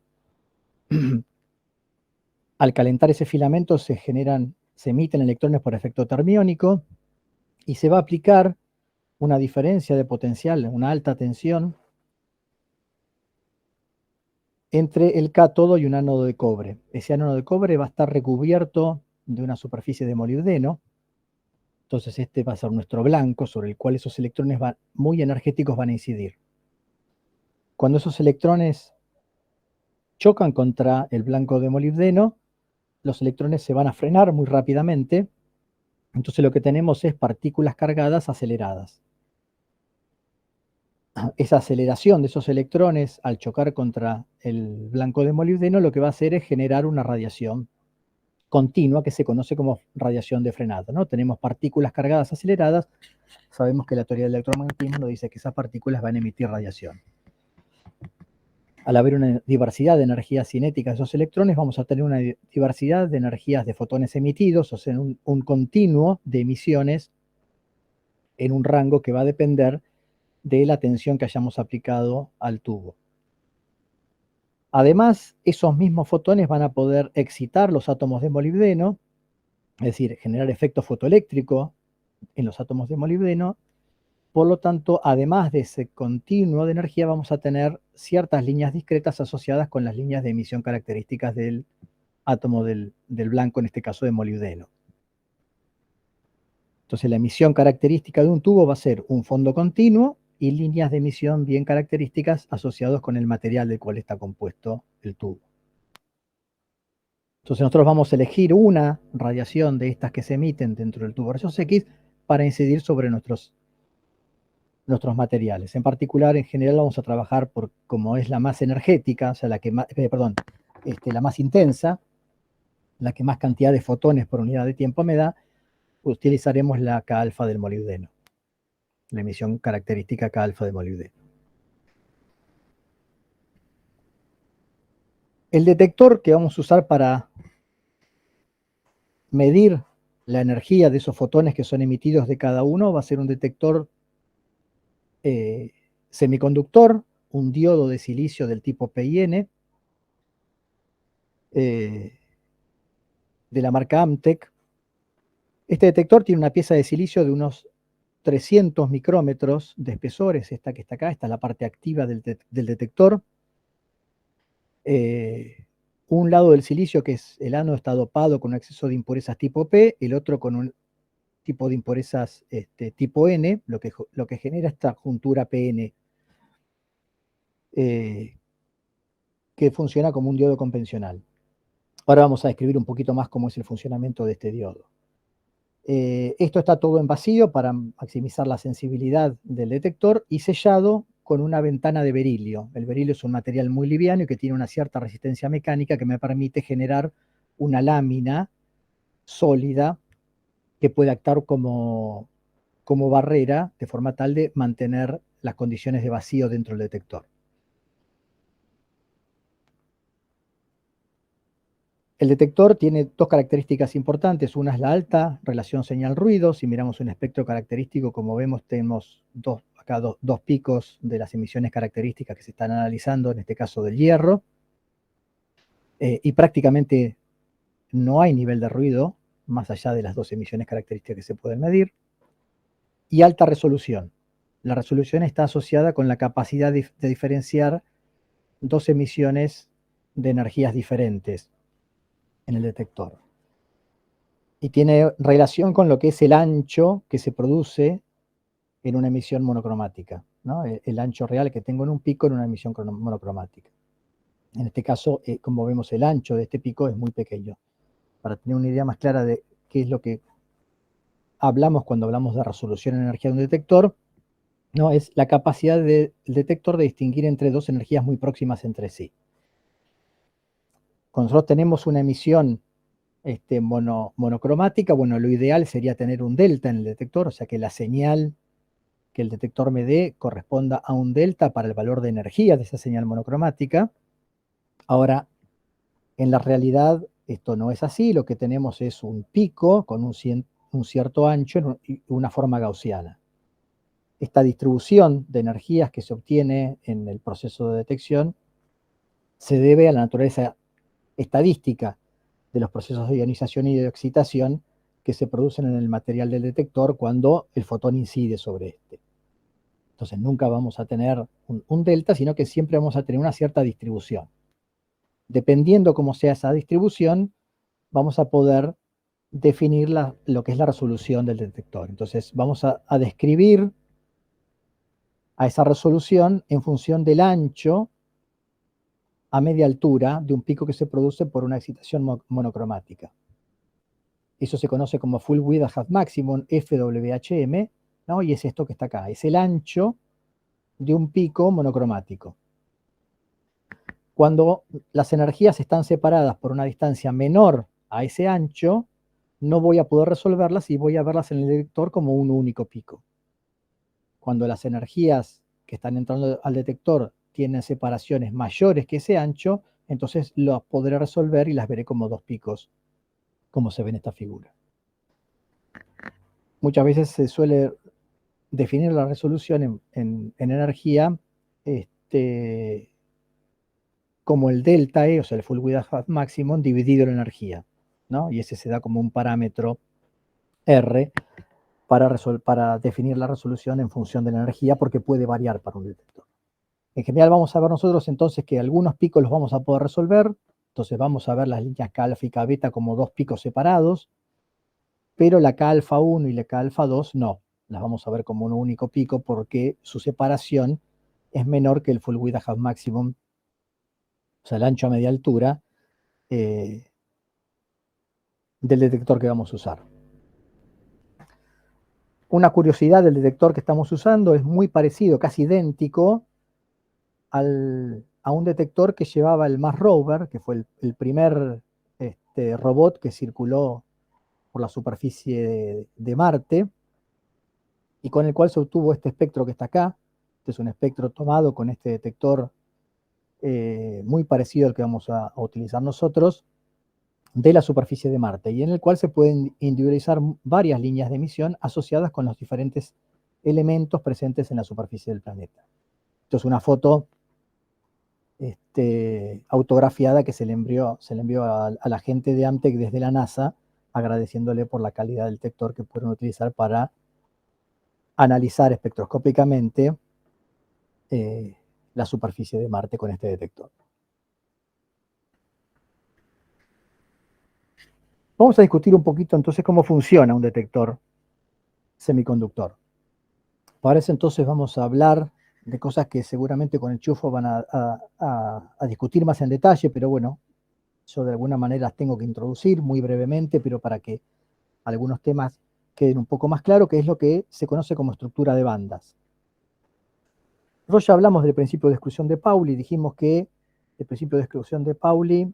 Al calentar ese filamento se emiten electrones por efecto termiónico y se va a aplicar una diferencia de potencial, una alta tensión, entre el cátodo y un ánodo de cobre. Ese ánodo de cobre va a estar recubierto de una superficie de molibdeno. Entonces este va a ser nuestro blanco sobre el cual esos electrones muy energéticos van a incidir. Cuando esos electrones chocan contra el blanco de molibdeno, los electrones se van a frenar muy rápidamente. Entonces lo que tenemos es partículas cargadas aceleradas. Esa aceleración de esos electrones al chocar contra el blanco de molibdeno lo que va a hacer es generar una radiación continua que se conoce como radiación de frenado, ¿no? Tenemos partículas cargadas aceleradas, sabemos que la teoría del electromagnetismo nos dice que esas partículas van a emitir radiación. Al haber una diversidad de energías cinéticas de esos electrones, vamos a tener una diversidad de energías de fotones emitidos, o sea, un continuo de emisiones en un rango que va a depender de la tensión que hayamos aplicado al tubo. Además, esos mismos fotones van a poder excitar los átomos de molibdeno, es decir, generar efecto fotoeléctrico en los átomos de molibdeno. Por lo tanto, además de ese continuo de energía, vamos a tener ciertas líneas discretas asociadas con las líneas de emisión características del átomo del blanco, en este caso de molibdeno. Entonces, la emisión característica de un tubo va a ser un fondo continuo y líneas de emisión bien características asociados con el material del cual está compuesto el tubo. Entonces nosotros vamos a elegir una radiación de estas que se emiten dentro del tubo rayos X para incidir sobre nuestros materiales. En particular, en general vamos a trabajar por como es la más energética, o sea, la que más, la más intensa, la que más cantidad de fotones por unidad de tiempo me da, utilizaremos la K alfa del molibdeno, la emisión característica K alfa de molibdeno. El detector que vamos a usar para medir la energía de esos fotones que son emitidos de cada uno va a ser un detector semiconductor, un diodo de silicio del tipo PIN, de la marca Amtec. Este detector tiene una pieza de silicio de unos 300 micrómetros de espesor, es esta que está acá, esta es la parte activa del detector. Un lado del silicio, que es el ánodo, está dopado con un exceso de impurezas tipo P, el otro con un tipo de impurezas tipo N, lo que genera esta juntura PN, que funciona como un diodo convencional. Ahora vamos a describir un poquito más cómo es el funcionamiento de este diodo. Esto está todo en vacío para maximizar la sensibilidad del detector y sellado con una ventana de berilio. El berilio es un material muy liviano y que tiene una cierta resistencia mecánica que me permite generar una lámina sólida que puede actuar como barrera de forma tal de mantener las condiciones de vacío dentro del detector. El detector tiene dos características importantes. Una es la alta relación señal-ruido. Si miramos un espectro característico, como vemos, tenemos acá dos picos de las emisiones características que se están analizando, en este caso del hierro. Y prácticamente no hay nivel de ruido, más allá de las dos emisiones características que se pueden medir. Y alta resolución. La resolución está asociada con la capacidad de diferenciar dos emisiones de energías diferentes en el detector. Y tiene relación con lo que es el ancho que se produce en una emisión monocromática, ¿no? El ancho real que tengo en un pico en una emisión monocromática. En este caso, como vemos, el ancho de este pico es muy pequeño. Para tener una idea más clara de qué es lo que hablamos cuando hablamos de resolución en energía de un detector, ¿no? Es la capacidad del detector de distinguir entre dos energías muy próximas entre sí. Cuando nosotros tenemos una emisión monocromática, bueno, lo ideal sería tener un delta en el detector, o sea que la señal que el detector me dé corresponda a un delta para el valor de energía de esa señal monocromática. Ahora, en la realidad esto no es así, lo que tenemos es un pico con un cierto ancho y una forma gaussiana. Esta distribución de energías que se obtiene en el proceso de detección se debe a la naturaleza estadística de los procesos de ionización y de excitación que se producen en el material del detector cuando el fotón incide sobre este. Entonces nunca vamos a tener un delta, sino que siempre vamos a tener una cierta distribución. Dependiendo cómo sea esa distribución, vamos a poder definir lo que es la resolución del detector. Entonces vamos a describir a esa resolución en función del ancho a media altura de un pico que se produce por una excitación monocromática. Eso se conoce como Full Width Half Maximum, FWHM, ¿no? Y es esto que está acá, es el ancho de un pico monocromático. Cuando las energías están separadas por una distancia menor a ese ancho, no voy a poder resolverlas y voy a verlas en el detector como un único pico. Cuando las energías que están entrando al detector tienen separaciones mayores que ese ancho, entonces las podré resolver y las veré como dos picos, como se ve en esta figura. Muchas veces se suele definir la resolución en energía como el delta E, o sea, el full width half maximum, dividido en energía, ¿no? Y ese se da como un parámetro R para definir la resolución en función de la energía, porque puede variar para un detector. En general vamos a ver nosotros entonces que algunos picos los vamos a poder resolver, entonces vamos a ver las líneas K alfa y K beta como dos picos separados, pero la K alfa 1 y la K alfa 2 no, las vamos a ver como un único pico porque su separación es menor que el full width half maximum, o sea, el ancho a media altura del detector que vamos a usar. Una curiosidad del detector que estamos usando es muy parecido, casi idéntico a un detector que llevaba el Mars Rover, que fue el primer robot que circuló por la superficie de Marte, y con el cual se obtuvo este espectro que está acá. Este es un espectro tomado con este detector muy parecido al que vamos a utilizar nosotros, de la superficie de Marte, y en el cual se pueden individualizar varias líneas de emisión asociadas con los diferentes elementos presentes en la superficie del planeta. Esto es una foto autografiada que se le envió a la gente de AMTEC desde la NASA, agradeciéndole por la calidad del detector que pueden utilizar para analizar espectroscópicamente la superficie de Marte con este detector. Vamos a discutir un poquito entonces cómo funciona un detector semiconductor. Para eso entonces vamos a hablar de cosas que seguramente con el Chufo van a discutir más en detalle, pero bueno, yo de alguna manera las tengo que introducir muy brevemente, pero para que algunos temas queden un poco más claros, que es lo que se conoce como estructura de bandas. Nosotros ya hablamos del principio de exclusión de Pauli, dijimos que el principio de exclusión de Pauli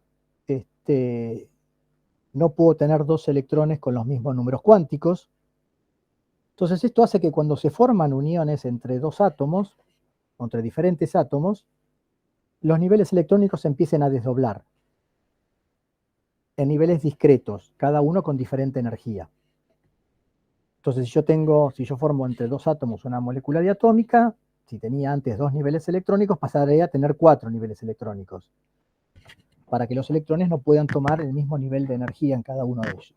no puedo tener dos electrones con los mismos números cuánticos. Entonces esto hace que cuando se forman uniones entre dos átomos, o entre diferentes átomos, los niveles electrónicos se empiecen a desdoblar en niveles discretos, cada uno con diferente energía. Entonces, si yo formo entre dos átomos una molécula diatómica, si tenía antes dos niveles electrónicos, pasaré a tener 4 niveles electrónicos, para que los electrones no puedan tomar el mismo nivel de energía en cada uno de ellos.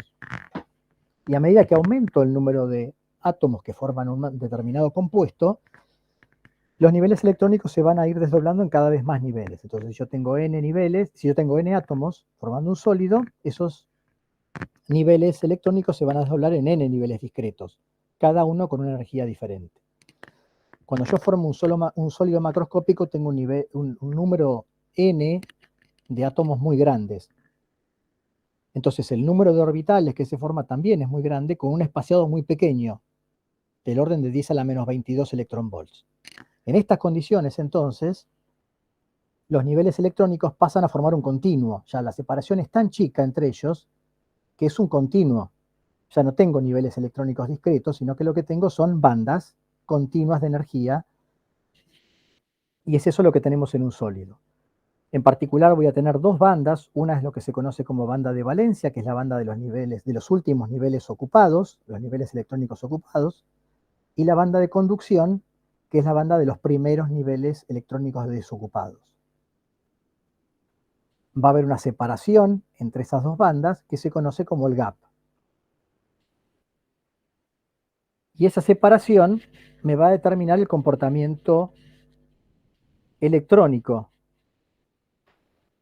Y a medida que aumento el número de átomos que forman un determinado compuesto, los niveles electrónicos se van a ir desdoblando en cada vez más niveles. Entonces, si yo tengo n niveles, si yo tengo n átomos formando un sólido, esos niveles electrónicos se van a desdoblar en n niveles discretos, cada uno con una energía diferente. Cuando yo formo un sólido macroscópico, tengo un número n de átomos muy grandes. Entonces, el número de orbitales que se forma también es muy grande, con un espaciado muy pequeño, del orden de 10 a la menos 22 electronvolts. En estas condiciones, entonces, los niveles electrónicos pasan a formar un continuo. Ya la separación es tan chica entre ellos que es un continuo. Ya no tengo niveles electrónicos discretos, sino que lo que tengo son bandas continuas de energía, y es eso lo que tenemos en un sólido. En particular voy a tener dos bandas, una es lo que se conoce como banda de valencia, que es la banda de los niveles, de los últimos niveles ocupados, los niveles electrónicos ocupados, y la banda de conducción, que es la banda de los primeros niveles electrónicos desocupados. Va a haber una separación entre esas dos bandas que se conoce como el gap. Y esa separación me va a determinar el comportamiento electrónico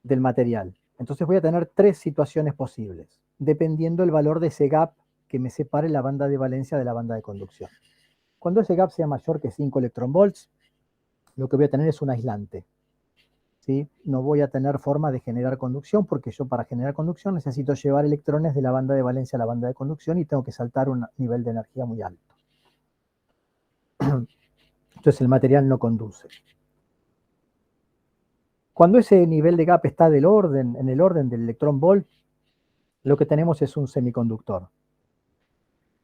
del material. Entonces voy a tener tres situaciones posibles, dependiendo del valor de ese gap que me separe la banda de valencia de la banda de conducción. Cuando ese gap sea mayor que 5 electronvolts, lo que voy a tener es un aislante. ¿sí? No voy a tener forma de generar conducción, porque yo para generar conducción necesito llevar electrones de la banda de valencia a la banda de conducción y tengo que saltar un nivel de energía muy alto. Entonces el material no conduce. Cuando ese nivel de gap está en el orden del electrón volt, lo que tenemos es un semiconductor.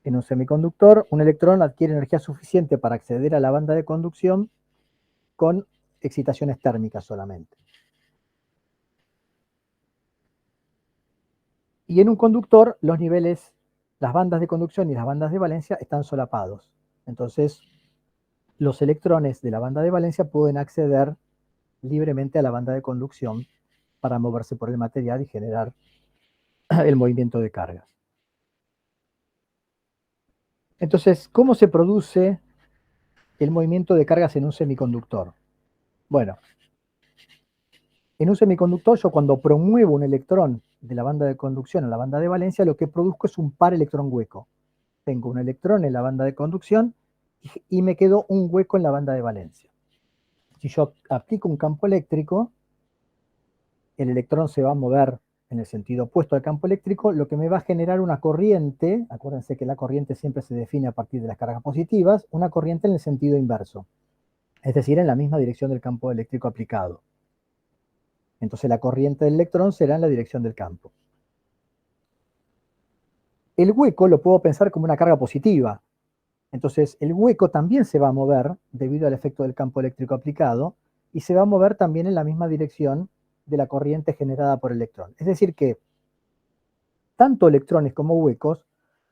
En un semiconductor, un electrón adquiere energía suficiente para acceder a la banda de conducción con excitaciones térmicas solamente. Y en un conductor, los niveles, las bandas de conducción y las bandas de valencia están solapados. Entonces, los electrones de la banda de valencia pueden acceder libremente a la banda de conducción para moverse por el material y generar el movimiento de cargas. Entonces, ¿cómo se produce el movimiento de cargas en un semiconductor? Bueno, en un semiconductor yo cuando promuevo un electrón de la banda de conducción a la banda de valencia, lo que produzco es un par electrón hueco. Tengo un electrón en la banda de conducción y me quedó un hueco en la banda de valencia. Si yo aplico un campo eléctrico, el electrón se va a mover en el sentido opuesto al campo eléctrico, lo que me va a generar una corriente, acuérdense que la corriente siempre se define a partir de las cargas positivas, una corriente en el sentido inverso, es decir, en la misma dirección del campo eléctrico aplicado. Entonces la corriente del electrón será en la dirección del campo. El hueco lo puedo pensar como una carga positiva. Entonces el hueco también se va a mover debido al efecto del campo eléctrico aplicado y se va a mover también en la misma dirección de la corriente generada por el electrón. Es decir que tanto electrones como huecos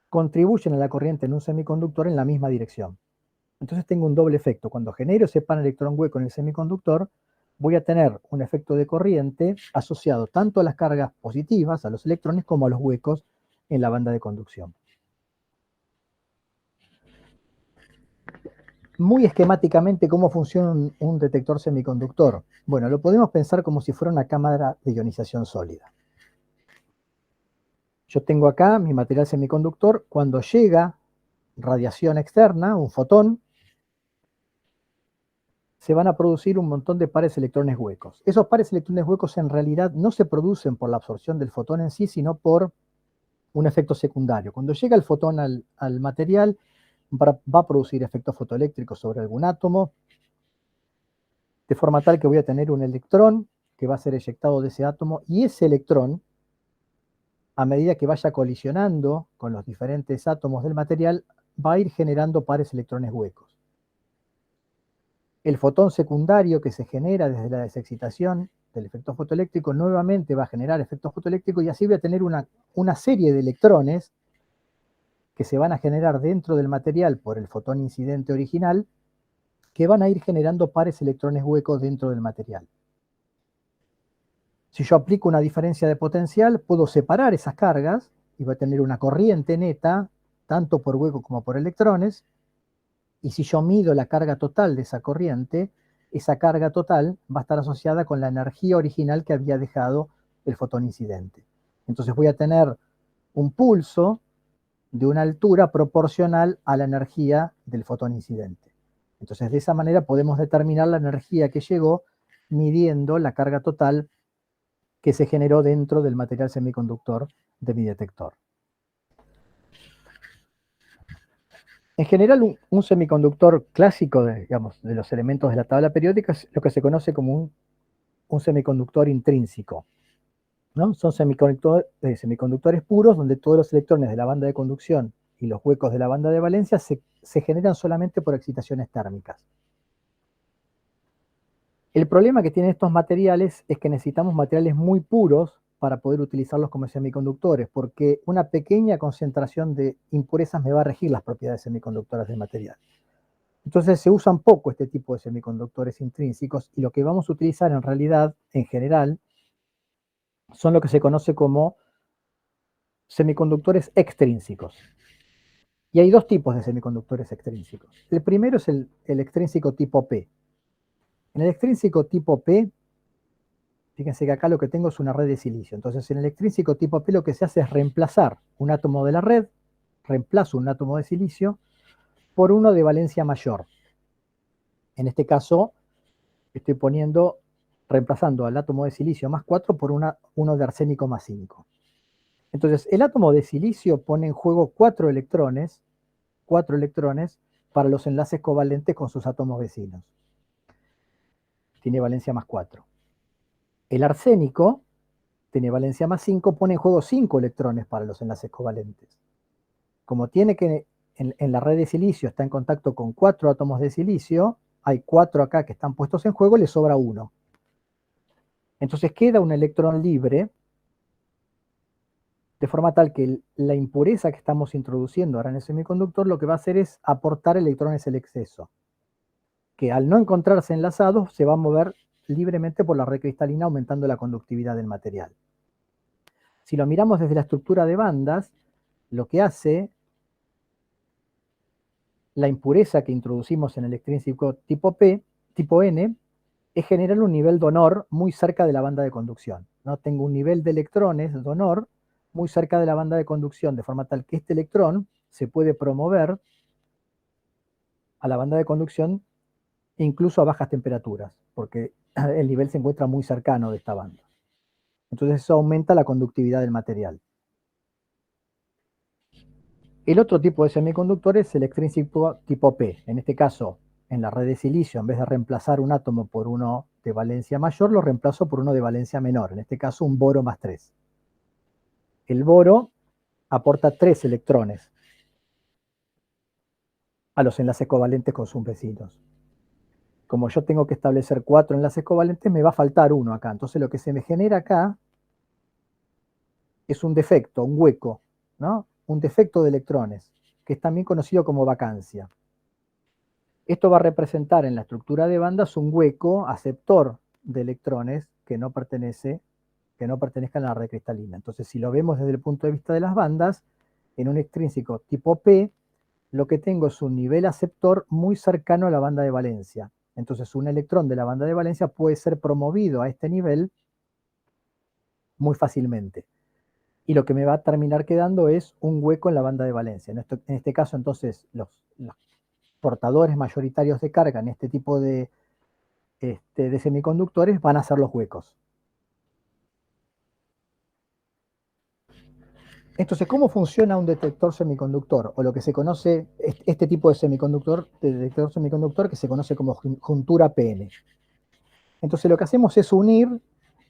contribuyen a la corriente en un semiconductor en la misma dirección. Entonces tengo un doble efecto. Cuando genero ese pan electrón hueco en el semiconductor, voy a tener un efecto de corriente asociado tanto a las cargas positivas, a los electrones, como a los huecos en la banda de conducción. Muy esquemáticamente, ¿cómo funciona un detector semiconductor? Bueno, lo podemos pensar como si fuera una cámara de ionización sólida. Yo tengo acá mi material semiconductor. Cuando llega radiación externa, un fotón, se van a producir un montón de pares electrones huecos. Esos pares electrones huecos en realidad no se producen por la absorción del fotón en sí, sino por un efecto secundario. Cuando llega el fotón al material, va a producir efectos fotoeléctricos sobre algún átomo, de forma tal que voy a tener un electrón que va a ser eyectado de ese átomo, y ese electrón, a medida que vaya colisionando con los diferentes átomos del material, va a ir generando pares electrones huecos. El fotón secundario que se genera desde la desexcitación del efecto fotoeléctrico nuevamente va a generar efectos fotoeléctricos, y así voy a tener una serie de electrones que se van a generar dentro del material por el fotón incidente original, que van a ir generando pares electrones huecos dentro del material. Si yo aplico una diferencia de potencial, puedo separar esas cargas y voy a tener una corriente neta, tanto por hueco como por electrones, y si yo mido la carga total de esa corriente, esa carga total va a estar asociada con la energía original que había dejado el fotón incidente. Entonces voy a tener un pulso de una altura proporcional a la energía del fotón incidente. Entonces de esa manera podemos determinar la energía que llegó midiendo la carga total que se generó dentro del material semiconductor de mi detector. En general, un semiconductor clásico de los elementos de la tabla periódica es lo que se conoce como un semiconductor intrínseco, ¿no? Son semiconductores puros donde todos los electrones de la banda de conducción y los huecos de la banda de valencia se generan solamente por excitaciones térmicas. El problema que tienen estos materiales es que necesitamos materiales muy puros para poder utilizarlos como semiconductores, porque una pequeña concentración de impurezas me va a regir las propiedades semiconductoras del material. Entonces se usan poco este tipo de semiconductores intrínsecos, y lo que vamos a utilizar en realidad, en general, son lo que se conoce como semiconductores extrínsecos. Y hay dos tipos de semiconductores extrínsecos. El primero es el extrínseco tipo P. En el extrínseco tipo P, fíjense que acá lo que tengo es una red de silicio. Entonces, en el extrínseco tipo P lo que se hace es reemplazar un átomo de la red, reemplazo un átomo de silicio por uno de valencia mayor. En este caso, estoy poniendo reemplazando al átomo de silicio más 4 por uno de arsénico más 5. Entonces, el átomo de silicio pone en juego 4 electrones para los enlaces covalentes con sus átomos vecinos. Tiene valencia más 4. El arsénico tiene valencia más 5, pone en juego 5 electrones para los enlaces covalentes. Como tiene que, en la red de silicio está en contacto con 4 átomos de silicio, hay 4 acá que están puestos en juego, le sobra 1. Entonces queda un electrón libre, de forma tal que la impureza que estamos introduciendo ahora en el semiconductor lo que va a hacer es aportar electrones el exceso, que al no encontrarse enlazados se va a mover libremente por la red cristalina, aumentando la conductividad del material. Si lo miramos desde la estructura de bandas, lo que hace la impureza que introducimos en el extrínseco tipo N, es generar un nivel donor muy cerca de la banda de conducción, ¿no? Tengo un nivel de electrones donor muy cerca de la banda de conducción, de forma tal que este electrón se puede promover a la banda de conducción incluso a bajas temperaturas, porque el nivel se encuentra muy cercano de esta banda. Entonces eso aumenta la conductividad del material. El otro tipo de semiconductor es el extrínseco tipo P. En este caso, en la red de silicio, en vez de reemplazar un átomo por uno de valencia mayor, lo reemplazo por uno de valencia menor. En este caso, un boro más 3. El boro aporta 3 electrones a los enlaces covalentes con sus vecinos. Como yo tengo que establecer 4 enlaces covalentes, me va a faltar uno acá. Entonces lo que se me genera acá es un defecto, un hueco, ¿no? Un defecto de electrones, que es también conocido como vacancia. Esto va a representar en la estructura de bandas un hueco aceptor de electrones que no pertenezcan a la red cristalina. Entonces, si lo vemos desde el punto de vista de las bandas, en un extrínseco tipo P, lo que tengo es un nivel aceptor muy cercano a la banda de valencia. Entonces, un electrón de la banda de valencia puede ser promovido a este nivel muy fácilmente. Y lo que me va a terminar quedando es un hueco en la banda de valencia. En este caso, entonces, los portadores mayoritarios de carga en este tipo de semiconductores van a ser los huecos. Entonces, ¿cómo funciona un detector semiconductor? O lo que se conoce, este tipo de detector semiconductor que se conoce como juntura PN. Entonces, lo que hacemos es unir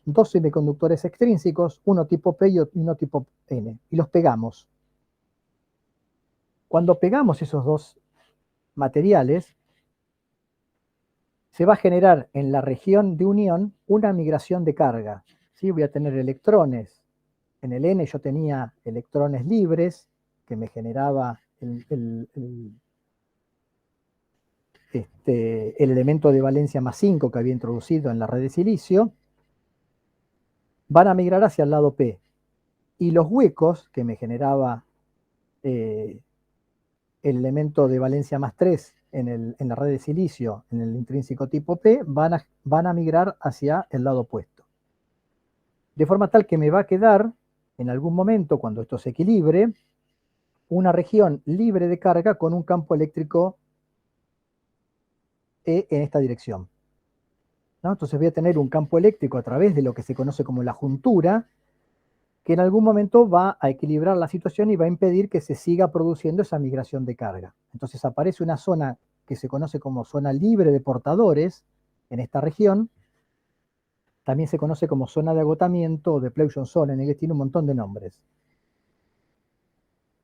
dos semiconductores extrínsecos, uno tipo P y uno tipo N, y los pegamos. Cuando pegamos esos dos materiales, se va a generar en la región de unión una migración de carga. ¿Sí? Voy a tener electrones. En el N yo tenía electrones libres que me generaba el elemento de valencia más 5 que había introducido en la red de silicio. Van a migrar hacia el lado P. Y los huecos que me generaba el elemento de valencia más 3 en la red de silicio, en el intrínseco tipo P, van a migrar hacia el lado opuesto. De forma tal que me va a quedar, en algún momento, cuando esto se equilibre, una región libre de carga con un campo eléctrico E en esta dirección, ¿no? Entonces voy a tener un campo eléctrico a través de lo que se conoce como la juntura, que en algún momento va a equilibrar la situación y va a impedir que se siga produciendo esa migración de carga. Entonces aparece una zona que se conoce como zona libre de portadores en esta región. También se conoce como zona de agotamiento o depletion zone, en inglés tiene un montón de nombres.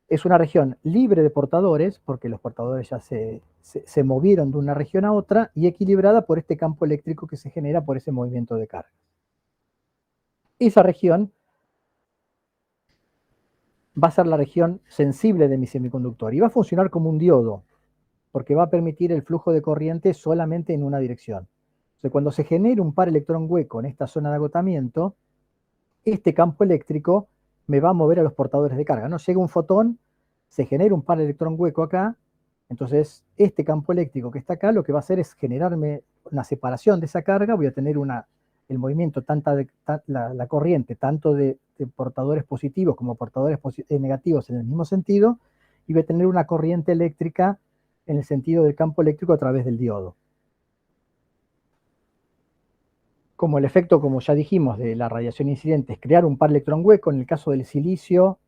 Es una región libre de portadores, porque los portadores ya se movieron de una región a otra, y equilibrada por este campo eléctrico que se genera por ese movimiento de carga. Esa región va a ser la región sensible de mi semiconductor y va a funcionar como un diodo, porque va a permitir el flujo de corriente solamente en una dirección. Entonces, cuando se genere un par electrón hueco en esta zona de agotamiento, este campo eléctrico me va a mover a los portadores de carga. No llega un fotón, se genera un par electrón hueco acá, entonces este campo eléctrico que está acá lo que va a hacer es generarme una separación de esa carga, voy a tener el movimiento, la corriente, tanto de portadores positivos como portadores negativos en el mismo sentido, y voy a tener una corriente eléctrica en el sentido del campo eléctrico a través del diodo. Como el efecto, como ya dijimos, de la radiación incidente es crear un par electrón hueco, en el caso del silicio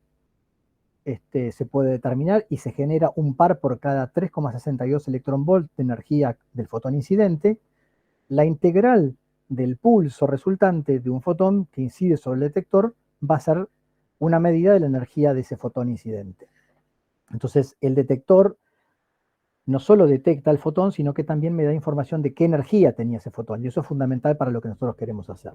se puede determinar y se genera un par por cada 3,62 electronvolt de energía del fotón incidente. La integral del pulso resultante de un fotón que incide sobre el detector va a ser una medida de la energía de ese fotón incidente. Entonces, el detector no solo detecta el fotón, sino que también me da información de qué energía tenía ese fotón, y eso es fundamental para lo que nosotros queremos hacer.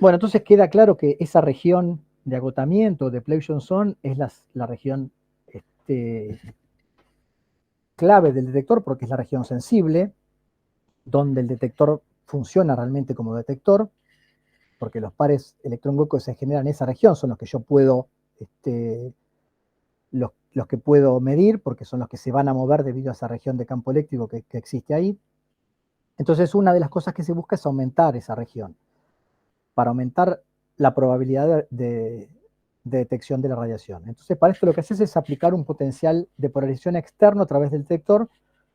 Bueno, entonces queda claro que esa región de agotamiento, depletion zone, es la región clave del detector, porque es la región sensible, donde el detector funciona realmente como detector, porque los pares electrón hueco que se generan en esa región son los que yo puedo, los que puedo medir, porque son los que se van a mover debido a esa región de campo eléctrico que existe ahí. Entonces, una de las cosas que se busca es aumentar esa región, para aumentar la probabilidad de detección de la radiación. Entonces, para esto lo que haces es aplicar un potencial de polarización externo a través del detector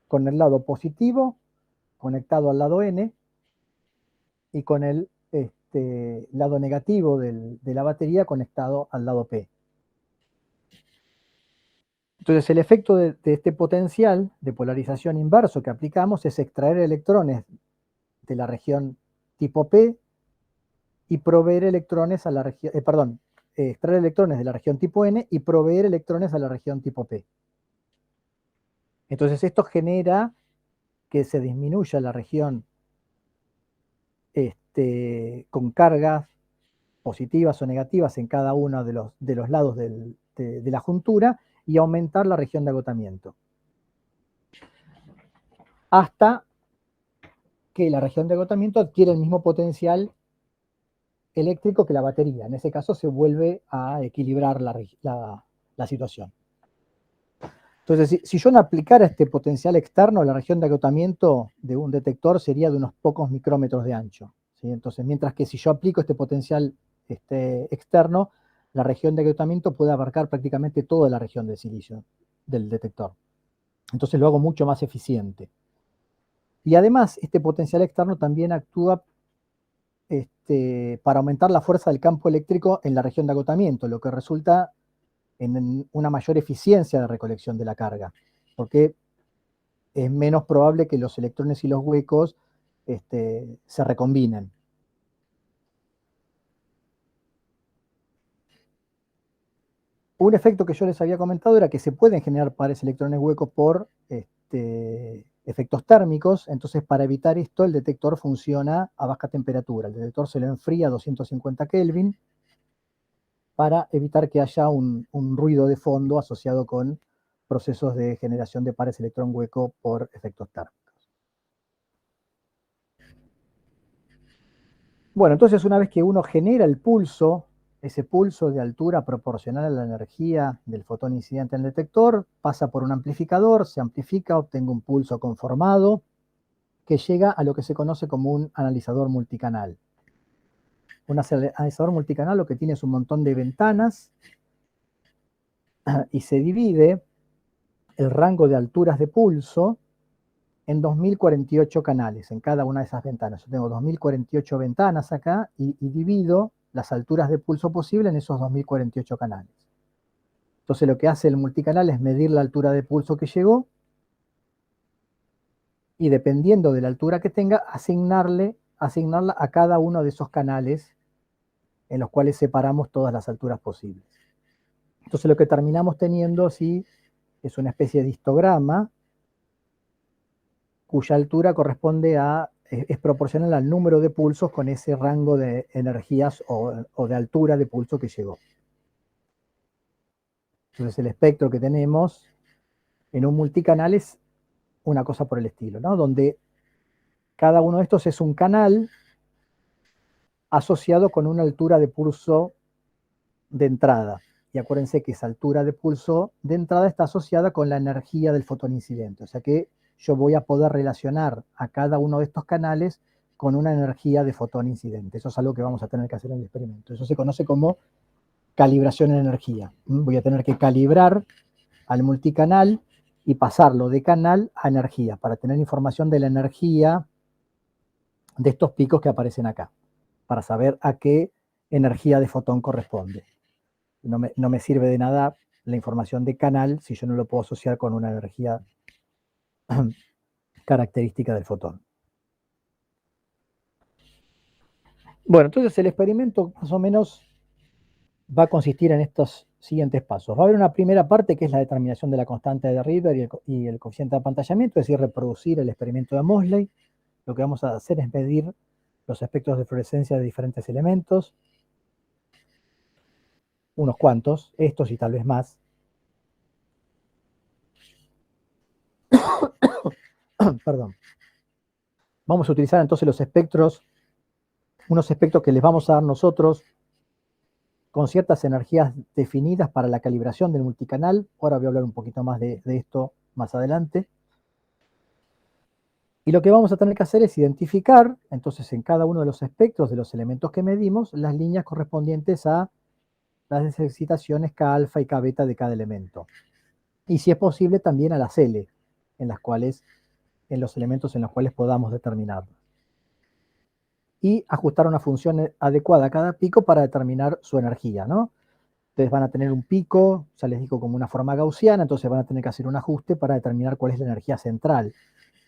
con el lado positivo conectado al lado N y con el lado negativo de la batería conectado al lado P. Entonces, el efecto de este potencial de polarización inverso que aplicamos es extraer electrones de la región tipo P y proveer electrones a la región, extraer electrones de la región tipo N y proveer electrones a la región tipo P. Entonces, esto genera que se disminuya la región con cargas positivas o negativas en cada uno de los lados de la juntura y aumentar la región de agotamiento. Hasta que la región de agotamiento adquiere el mismo potencial eléctrico que la batería. En ese caso se vuelve a equilibrar la situación. Entonces, si yo no aplicara este potencial externo, la región de agotamiento de un detector sería de unos pocos micrómetros de ancho, ¿sí? Entonces, mientras que si yo aplico este potencial externo, la región de agotamiento puede abarcar prácticamente toda la región de silicio del detector. Entonces lo hago mucho más eficiente. Y además, este potencial externo también actúa para aumentar la fuerza del campo eléctrico en la región de agotamiento, lo que resulta en una mayor eficiencia de recolección de la carga, porque es menos probable que los electrones y los huecos se recombinen. Un efecto que yo les había comentado era que se pueden generar pares electrones huecos por efectos térmicos. Entonces, para evitar esto, el detector funciona a baja temperatura. El detector se lo enfría a 250 Kelvin para evitar que haya un ruido de fondo asociado con procesos de generación de pares electrón hueco por efectos térmicos. Bueno, entonces una vez que uno genera el pulso, ese pulso de altura proporcional a la energía del fotón incidente en el detector, pasa por un amplificador, se amplifica, obtengo un pulso conformado que llega a lo que se conoce como un analizador multicanal. Un analizador multicanal lo que tiene es un montón de ventanas y se divide el rango de alturas de pulso en 2048 canales en cada una de esas ventanas. Yo tengo 2048 ventanas acá y divido las alturas de pulso posible en esos 2048 canales. Entonces lo que hace el multicanal es medir la altura de pulso que llegó y dependiendo de la altura que tenga, asignarla a cada uno de esos canales en los cuales separamos todas las alturas posibles. Entonces lo que terminamos teniendo así es una especie de histograma cuya altura corresponde es proporcional al número de pulsos con ese rango de energías o de altura de pulso que llegó. Entonces el espectro que tenemos en un multicanal es una cosa por el estilo, ¿no? Donde cada uno de estos es un canal asociado con una altura de pulso de entrada. Y acuérdense que esa altura de pulso de entrada está asociada con la energía del fotón incidente. O sea que yo voy a poder relacionar a cada uno de estos canales con una energía de fotón incidente. Eso es algo que vamos a tener que hacer en el experimento. Eso se conoce como calibración en energía. Voy a tener que calibrar al multicanal y pasarlo de canal a energía para tener información de la energía de estos picos que aparecen acá, para saber a qué energía de fotón corresponde. No me sirve de nada la información de canal si yo no lo puedo asociar con una energía característica del fotón. Bueno, entonces el experimento más o menos va a consistir en estos siguientes pasos. Va a haber una primera parte que es la determinación de la constante de Rydberg y el coeficiente de apantallamiento, es decir, reproducir el experimento de Moseley. Lo que vamos a hacer es medir los espectros de fluorescencia de diferentes elementos, unos cuantos, estos y tal vez más. Perdón. Vamos a utilizar entonces los espectros, unos espectros que les vamos a dar nosotros con ciertas energías definidas para la calibración del multicanal. Ahora voy a hablar un poquito más de esto más adelante. Y lo que vamos a tener que hacer es identificar, entonces, en cada uno de los espectros de los elementos que medimos, las líneas correspondientes a las excitaciones K alfa y K beta de cada elemento. Y si es posible, también a las L, en los elementos en los cuales podamos determinarlas. Y ajustar una función adecuada a cada pico para determinar su energía, ¿no? Ustedes van a tener un pico, ya les digo, como una forma gaussiana, entonces van a tener que hacer un ajuste para determinar cuál es la energía central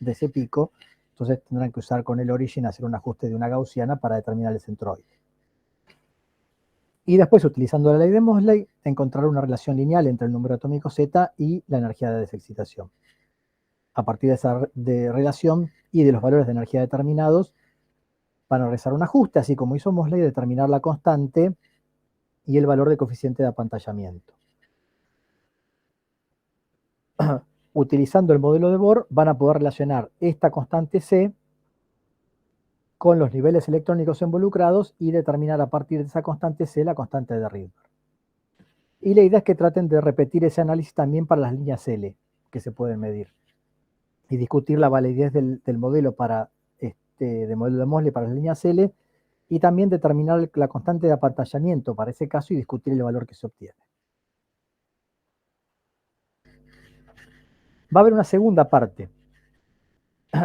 de ese pico. Entonces tendrán que usar con el origin, hacer un ajuste de una gaussiana para determinar el centroide. Y después, utilizando la ley de Moseley, encontrar una relación lineal entre el número atómico Z y la energía de desexcitación. A partir de esa relación y de los valores de energía determinados, van a realizar un ajuste, así como hizo Moseley, determinar la constante y el valor de coeficiente de apantallamiento. Utilizando el modelo de Bohr, van a poder relacionar esta constante C con los niveles electrónicos involucrados y determinar a partir de esa constante C la constante de Rydberg. Y la idea es que traten de repetir ese análisis también para las líneas L que se pueden medir y discutir la validez del modelo de modelo de Moseley para las líneas L y también determinar la constante de apantallamiento para ese caso y discutir el valor que se obtiene. Va a haber una segunda parte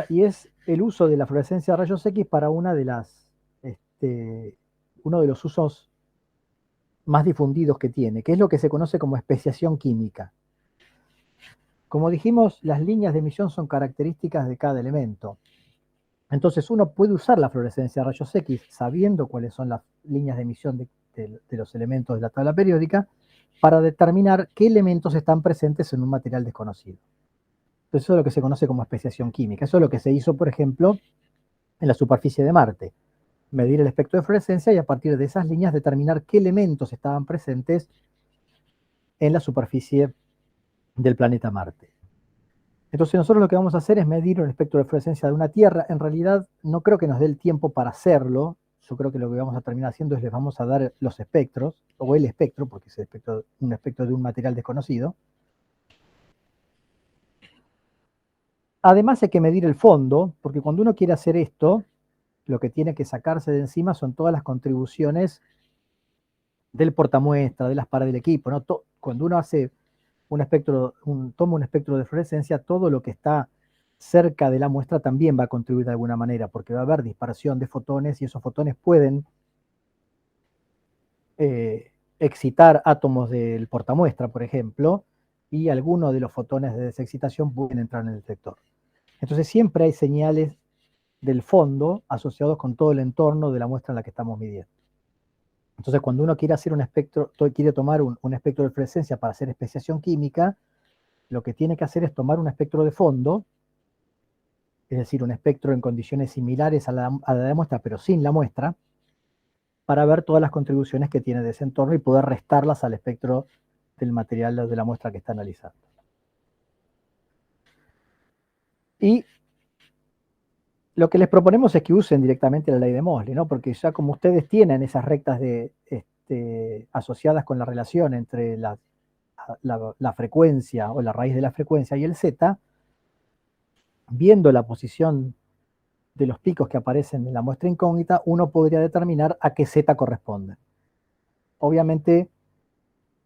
y es el uso de la fluorescencia de rayos X para uno de los usos más difundidos que tiene, que es lo que se conoce como especiación química. Como dijimos, las líneas de emisión son características de cada elemento. Entonces uno puede usar la fluorescencia de rayos X sabiendo cuáles son las líneas de emisión de los elementos de la tabla periódica para determinar qué elementos están presentes en un material desconocido. Entonces eso es lo que se conoce como especiación química. Eso es lo que se hizo, por ejemplo, en la superficie de Marte. Medir el espectro de fluorescencia y a partir de esas líneas determinar qué elementos estaban presentes en la superficie del planeta Marte. Entonces nosotros lo que vamos a hacer es medir un espectro de fluorescencia de una Tierra. En realidad no creo que nos dé el tiempo para hacerlo. Yo creo que lo que vamos a terminar haciendo es les vamos a dar los espectros, o el espectro, porque es un espectro de un material desconocido. Además hay que medir el fondo, porque cuando uno quiere hacer esto, lo que tiene que sacarse de encima son todas las contribuciones del portamuestra, de las paredes del equipo, ¿no? Cuando uno hace toma un espectro de fluorescencia, todo lo que está cerca de la muestra también va a contribuir de alguna manera, porque va a haber dispersión de fotones y esos fotones pueden excitar átomos del portamuestra, por ejemplo, y algunos de los fotones de desexcitación pueden entrar en el detector. Entonces siempre hay señales del fondo asociados con todo el entorno de la muestra en la que estamos midiendo. Entonces, cuando uno quiere hacer quiere tomar un espectro de fluorescencia para hacer especiación química, lo que tiene que hacer es tomar un espectro de fondo, es decir, un espectro en condiciones similares a la de muestra, pero sin la muestra, para ver todas las contribuciones que tiene de ese entorno y poder restarlas al espectro del material de la muestra que está analizando. Y lo que les proponemos es que usen directamente la ley de Moseley, ¿no? Porque ya como ustedes tienen esas rectas asociadas con la relación entre la frecuencia o la raíz de la frecuencia y el Z, viendo la posición de los picos que aparecen en la muestra incógnita, uno podría determinar a qué Z corresponde. Obviamente,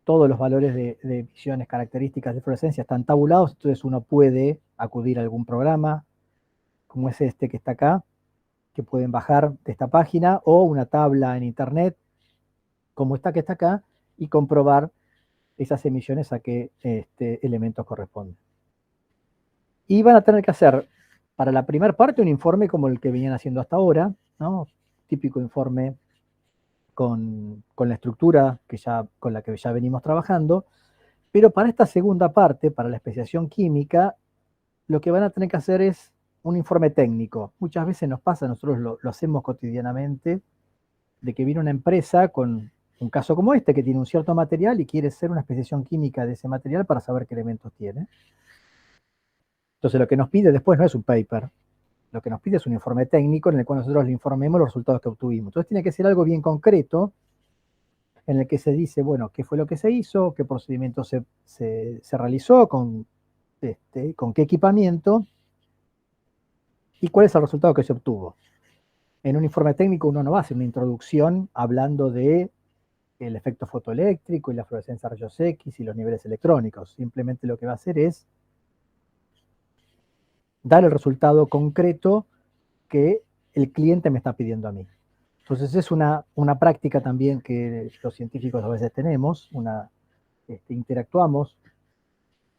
todos los valores de emisiones características de fluorescencia están tabulados, entonces uno puede acudir a algún programa, como es este que está acá, que pueden bajar de esta página o una tabla en internet, como esta que está acá, y comprobar esas emisiones a qué elementos corresponden. Y van a tener que hacer, para la primera parte, un informe como el que venían haciendo hasta ahora, ¿no? Típico informe con la estructura con la que ya venimos trabajando, pero para esta segunda parte, para la especiación química, lo que van a tener que hacer es un informe técnico. Muchas veces nos pasa, nosotros lo hacemos cotidianamente, de que viene una empresa con un caso como este, que tiene un cierto material y quiere hacer una especiación química de ese material para saber qué elementos tiene. Entonces lo que nos pide después no es un paper, lo que nos pide es un informe técnico en el cual nosotros le informemos los resultados que obtuvimos. Entonces tiene que ser algo bien concreto, en el que se dice, bueno, qué fue lo que se hizo, qué procedimiento se realizó, con qué equipamiento y cuál es el resultado que se obtuvo. En un informe técnico uno no va a hacer una introducción hablando de el efecto fotoeléctrico y la fluorescencia de rayos X y los niveles electrónicos. Simplemente lo que va a hacer es dar el resultado concreto que el cliente me está pidiendo a mí. Entonces es una práctica también que los científicos a veces tenemos, interactuamos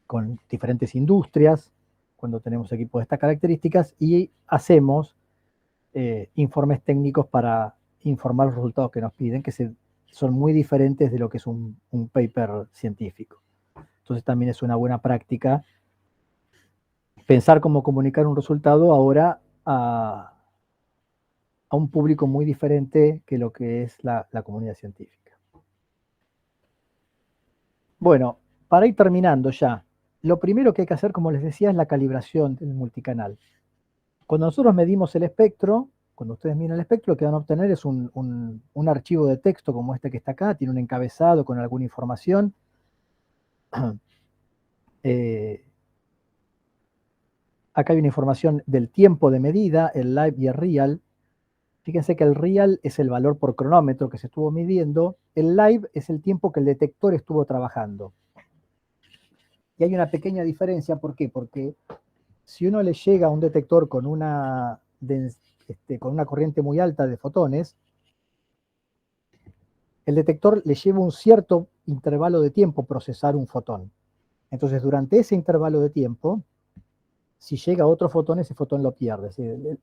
con diferentes industrias cuando tenemos equipos de estas características y hacemos informes técnicos para informar los resultados que nos piden, que son muy diferentes de lo que es un paper científico. Entonces también es una buena práctica pensar cómo comunicar un resultado ahora a un público muy diferente que lo que es la comunidad científica. Bueno, para ir terminando ya, lo primero que hay que hacer, como les decía, es la calibración del multicanal. Cuando nosotros medimos el espectro, cuando ustedes miran el espectro, lo que van a obtener es un archivo de texto como este que está acá, tiene un encabezado con alguna información. Acá hay una información del tiempo de medida, el live y el real. Fíjense que el real es el valor por cronómetro que se estuvo midiendo, el live es el tiempo que el detector estuvo trabajando. Y hay una pequeña diferencia, ¿por qué? Porque si uno le llega a un detector con una corriente muy alta de fotones, el detector le lleva un cierto intervalo de tiempo procesar un fotón. Entonces, durante ese intervalo de tiempo, si llega otro fotón, ese fotón lo pierde. Es decir,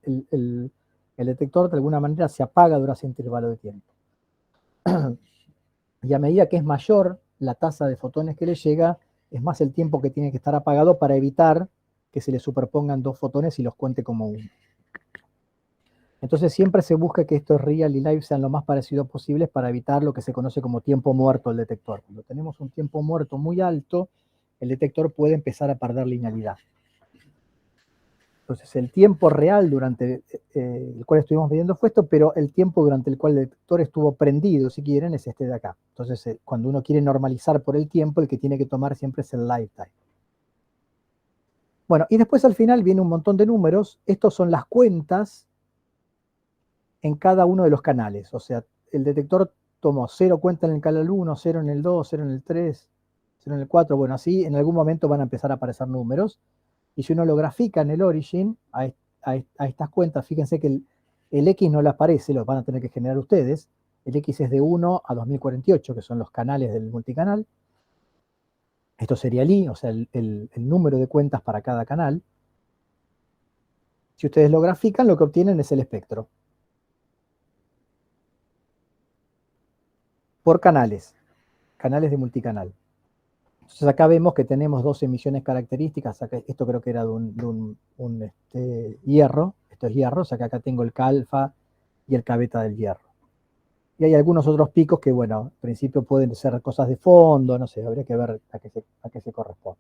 el detector de alguna manera se apaga durante ese intervalo de tiempo. Y a medida que es mayor la tasa de fotones que le llega, es más el tiempo que tiene que estar apagado para evitar que se le superpongan dos fotones y los cuente como uno. Entonces siempre se busca que estos real y live sean lo más parecidos posibles para evitar lo que se conoce como tiempo muerto del detector. Cuando tenemos un tiempo muerto muy alto, el detector puede empezar a perder linealidad. Entonces el tiempo real durante el cual estuvimos midiendo fue esto, pero el tiempo durante el cual el detector estuvo prendido, si quieren, es este de acá. Entonces cuando uno quiere normalizar por el tiempo, el que tiene que tomar siempre es el lifetime. Bueno, y después al final viene un montón de números. Estos son las cuentas en cada uno de los canales. O sea, el detector tomó 0 cuenta en el canal 1, 0 en el 2, 0 en el 3, 0 en el 4. Bueno, así en algún momento van a empezar a aparecer números. Y si uno lo grafica en el origin, a estas cuentas, fíjense que el X no le aparece, lo van a tener que generar ustedes. El X es de 1 a 2048, que son los canales del multicanal. Esto sería el I, o sea, el número de cuentas para cada canal. Si ustedes lo grafican, lo que obtienen es el espectro. Por canales de multicanal. Entonces acá vemos que tenemos dos emisiones características. Acá, esto creo que era de un hierro. Esto es hierro, o sea que acá tengo el K alfa y el K beta del hierro. Y hay algunos otros picos que, bueno, en principio pueden ser cosas de fondo, no sé, habría que ver a qué se corresponde.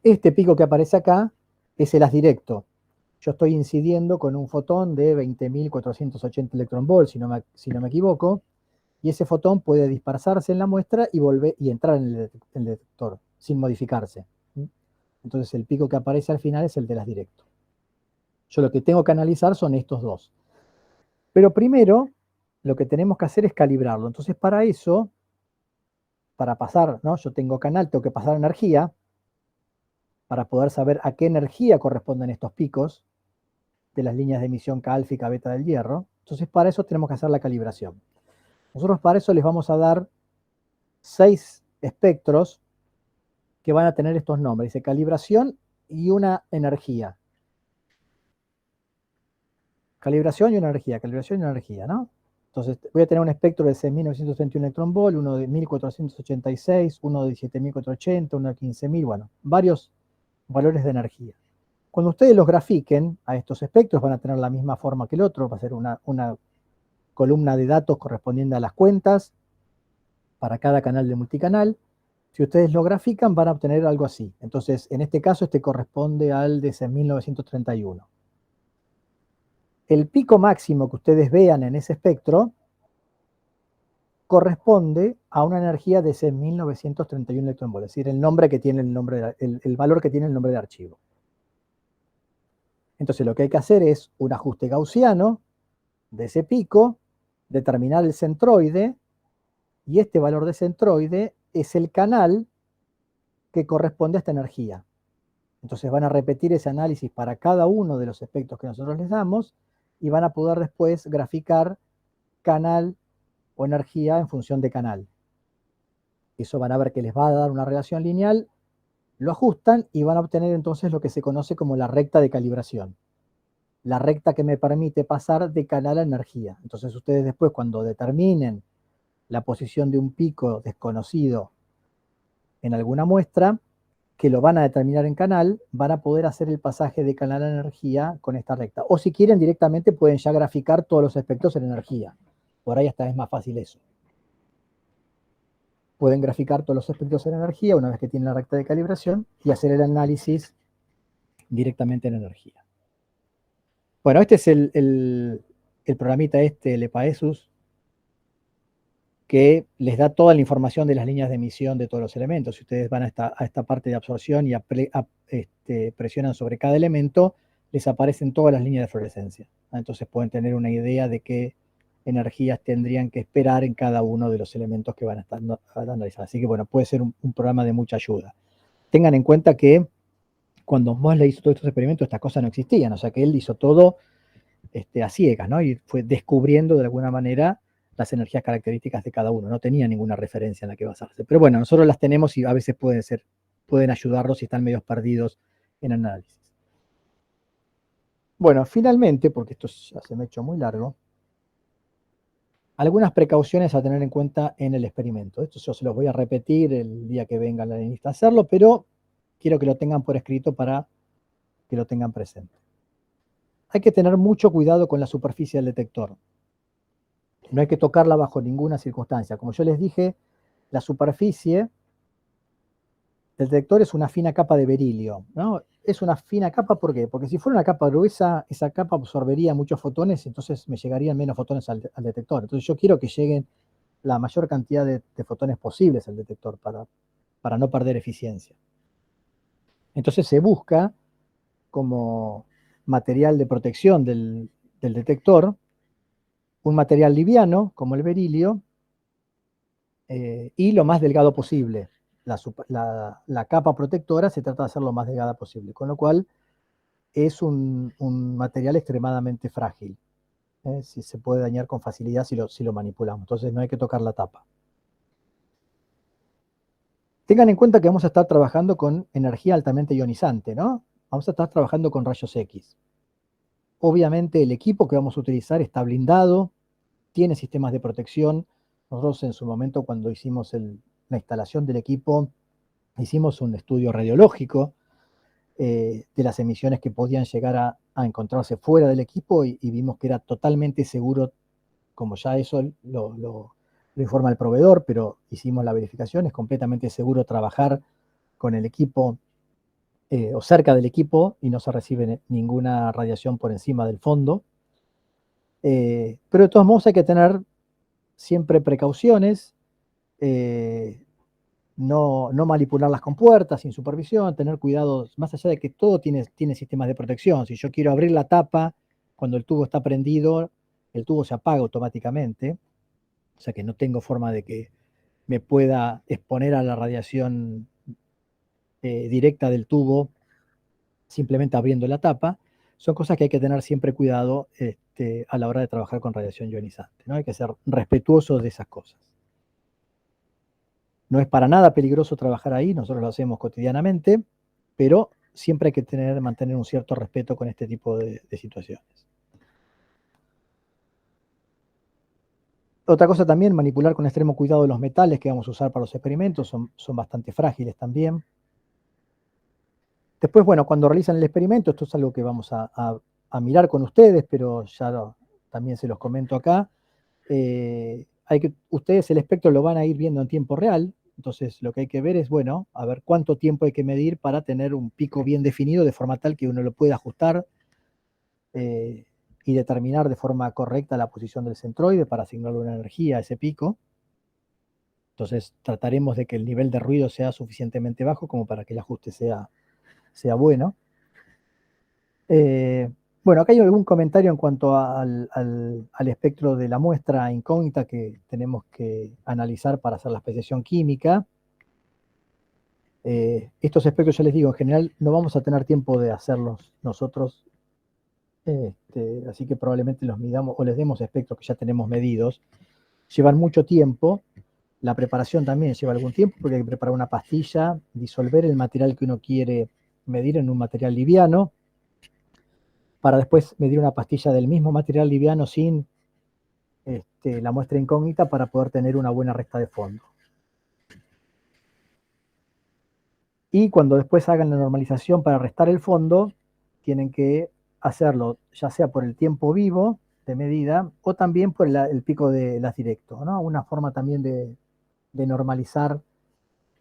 Este pico que aparece acá es el haz directo. Yo estoy incidiendo con un fotón de 20.480 electronvolts, si no me equivoco, y ese fotón puede dispersarse en la muestra y entrar en el detector sin modificarse. Entonces el pico que aparece al final es el de las directo. Yo lo que tengo que analizar son estos dos. Pero primero lo que tenemos que hacer es calibrarlo. Entonces para eso, para pasar, ¿no? Yo tengo canal, tengo que pasar energía para poder saber a qué energía corresponden estos picos. de las líneas de emisión K alfa y K beta del hierro. Entonces, para eso tenemos que hacer la calibración. Nosotros para eso les vamos a dar 6 espectros que van a tener estos nombres. Dice calibración y una energía. Calibración y una energía, ¿no? Entonces voy a tener un espectro de 6.931 electronvolt, uno de 1.486, uno de 17.480, uno de 15.000, bueno, varios valores de energía. Cuando ustedes los grafiquen a estos espectros van a tener la misma forma que el otro, va a ser una columna de datos correspondiente a las cuentas para cada canal de multicanal. Si ustedes lo grafican van a obtener algo así. Entonces, en este caso, este corresponde al de 6.931. El pico máximo que ustedes vean en ese espectro corresponde a una energía de 6.931 electronvolts, es decir, el nombre que tiene el valor que tiene el nombre de archivo. Entonces lo que hay que hacer es un ajuste gaussiano de ese pico, determinar el centroide, y este valor de centroide es el canal que corresponde a esta energía. Entonces van a repetir ese análisis para cada uno de los espectros que nosotros les damos y van a poder después graficar canal o energía en función de canal. Eso van a ver que les va a dar una relación lineal, lo ajustan y van a obtener entonces lo que se conoce como la recta de calibración. La recta que me permite pasar de canal a energía. Entonces ustedes después cuando determinen la posición de un pico desconocido en alguna muestra, que lo van a determinar en canal, van a poder hacer el pasaje de canal a energía con esta recta. O si quieren directamente pueden ya graficar todos los espectros en energía. Por ahí hasta es más fácil eso. Pueden graficar todos los espectros en energía una vez que tienen la recta de calibración y hacer el análisis directamente en energía. Bueno, este es el programita el EPAESUS, que les da toda la información de las líneas de emisión de todos los elementos. Si ustedes van a esta parte de absorción y presionan sobre cada elemento, les aparecen todas las líneas de fluorescencia. Entonces pueden tener una idea de qué energías tendrían que esperar en cada uno de los elementos que van a estar analizando. Así que bueno, puede ser un programa de mucha ayuda. Tengan en cuenta que cuando Mosley hizo todos estos experimentos, estas cosas no existían, o sea que él hizo todo a ciegas, ¿no? Y fue descubriendo de alguna manera las energías características de cada uno, no tenía ninguna referencia en la que basarse. Pero bueno, nosotros las tenemos y a veces pueden ayudarlos si están medio perdidos en análisis. Bueno, finalmente, porque esto ya se me ha hecho muy largo, algunas precauciones a tener en cuenta en el experimento. Esto yo se los voy a repetir el día que venga la lista a hacerlo, pero quiero que lo tengan por escrito para que lo tengan presente. Hay que tener mucho cuidado con la superficie del detector. No hay que tocarla bajo ninguna circunstancia. Como yo les dije, la superficie del detector es una fina capa de berilio, ¿no? Es una fina capa, ¿por qué? Porque si fuera una capa gruesa, esa capa absorbería muchos fotones, entonces me llegarían menos fotones al detector. Entonces yo quiero que lleguen la mayor cantidad de fotones posibles al detector para no perder eficiencia. Entonces se busca como material de protección del detector un material liviano, como el berilio, y lo más delgado posible. La capa protectora se trata de hacer lo más delgada posible, con lo cual es un material extremadamente frágil. Si se puede dañar con facilidad si lo manipulamos, entonces no hay que tocar la tapa. Tengan en cuenta que vamos a estar trabajando con energía altamente ionizante, ¿no? Vamos a estar trabajando con rayos X. Obviamente el equipo que vamos a utilizar está blindado, tiene sistemas de protección. Nosotros en su momento cuando hicimos la instalación del equipo, hicimos un estudio radiológico de las emisiones que podían llegar a encontrarse fuera del equipo y vimos que era totalmente seguro, como ya eso lo informa el proveedor, pero hicimos la verificación, es completamente seguro trabajar con el equipo o cerca del equipo y no se recibe ninguna radiación por encima del fondo. Pero de todos modos hay que tener siempre precauciones, no manipular las compuertas sin supervisión, tener cuidado, más allá de que todo tiene sistemas de protección. Si yo quiero abrir la tapa, cuando el tubo está prendido, el tubo se apaga automáticamente, o sea que no tengo forma de que me pueda exponer a la radiación directa del tubo simplemente abriendo la tapa. son cosas que hay que tener siempre cuidado a la hora de trabajar con radiación ionizante, ¿no? Hay que ser respetuosos de esas cosas. No es para nada peligroso trabajar ahí, nosotros lo hacemos cotidianamente, pero siempre hay que mantener un cierto respeto con este tipo de situaciones. Otra cosa también, manipular con extremo cuidado los metales que vamos a usar para los experimentos, son bastante frágiles también. Después, bueno, cuando realizan el experimento, esto es algo que vamos a mirar con ustedes, pero ya también se los comento acá. Ustedes el espectro lo van a ir viendo en tiempo real, entonces lo que hay que ver es, bueno, a ver cuánto tiempo hay que medir para tener un pico bien definido de forma tal que uno lo pueda ajustar y determinar de forma correcta la posición del centroide para asignarle una energía a ese pico. Entonces trataremos de que el nivel de ruido sea suficientemente bajo como para que el ajuste sea bueno. Bueno, acá hay algún comentario en cuanto al espectro de la muestra incógnita que tenemos que analizar para hacer la especiación química. Estos espectros, ya les digo, en general no vamos a tener tiempo de hacerlos nosotros, así que probablemente los midamos o les demos espectros que ya tenemos medidos. Llevan mucho tiempo. La preparación también lleva algún tiempo porque hay que preparar una pastilla, disolver el material que uno quiere medir en un material liviano, para después medir una pastilla del mismo material liviano sin la muestra incógnita para poder tener una buena resta de fondo. Y cuando después hagan la normalización para restar el fondo, tienen que hacerlo ya sea por el tiempo vivo de medida o también por el pico de las directo, ¿no? Una forma también de normalizar.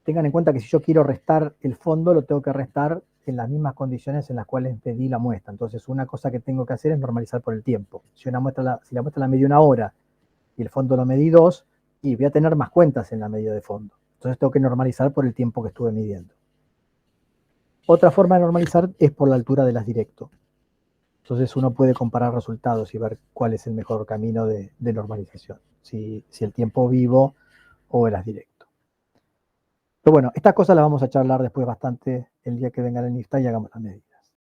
Tengan en cuenta que si yo quiero restar el fondo, lo tengo que restar en las mismas condiciones en las cuales pedí la muestra. Entonces, una cosa que tengo que hacer es normalizar por el tiempo. Si la muestra la medí 1 hora y el fondo lo medí 2, y voy a tener más cuentas en la medida de fondo. Entonces, tengo que normalizar por el tiempo que estuve midiendo. Otra forma de normalizar es por la altura de las directo. Entonces, uno puede comparar resultados y ver cuál es el mejor camino de normalización. Si el tiempo vivo o el as directo. Pero bueno, estas cosas las vamos a charlar después bastante el día que venga el NIFTA y hagamos la medida.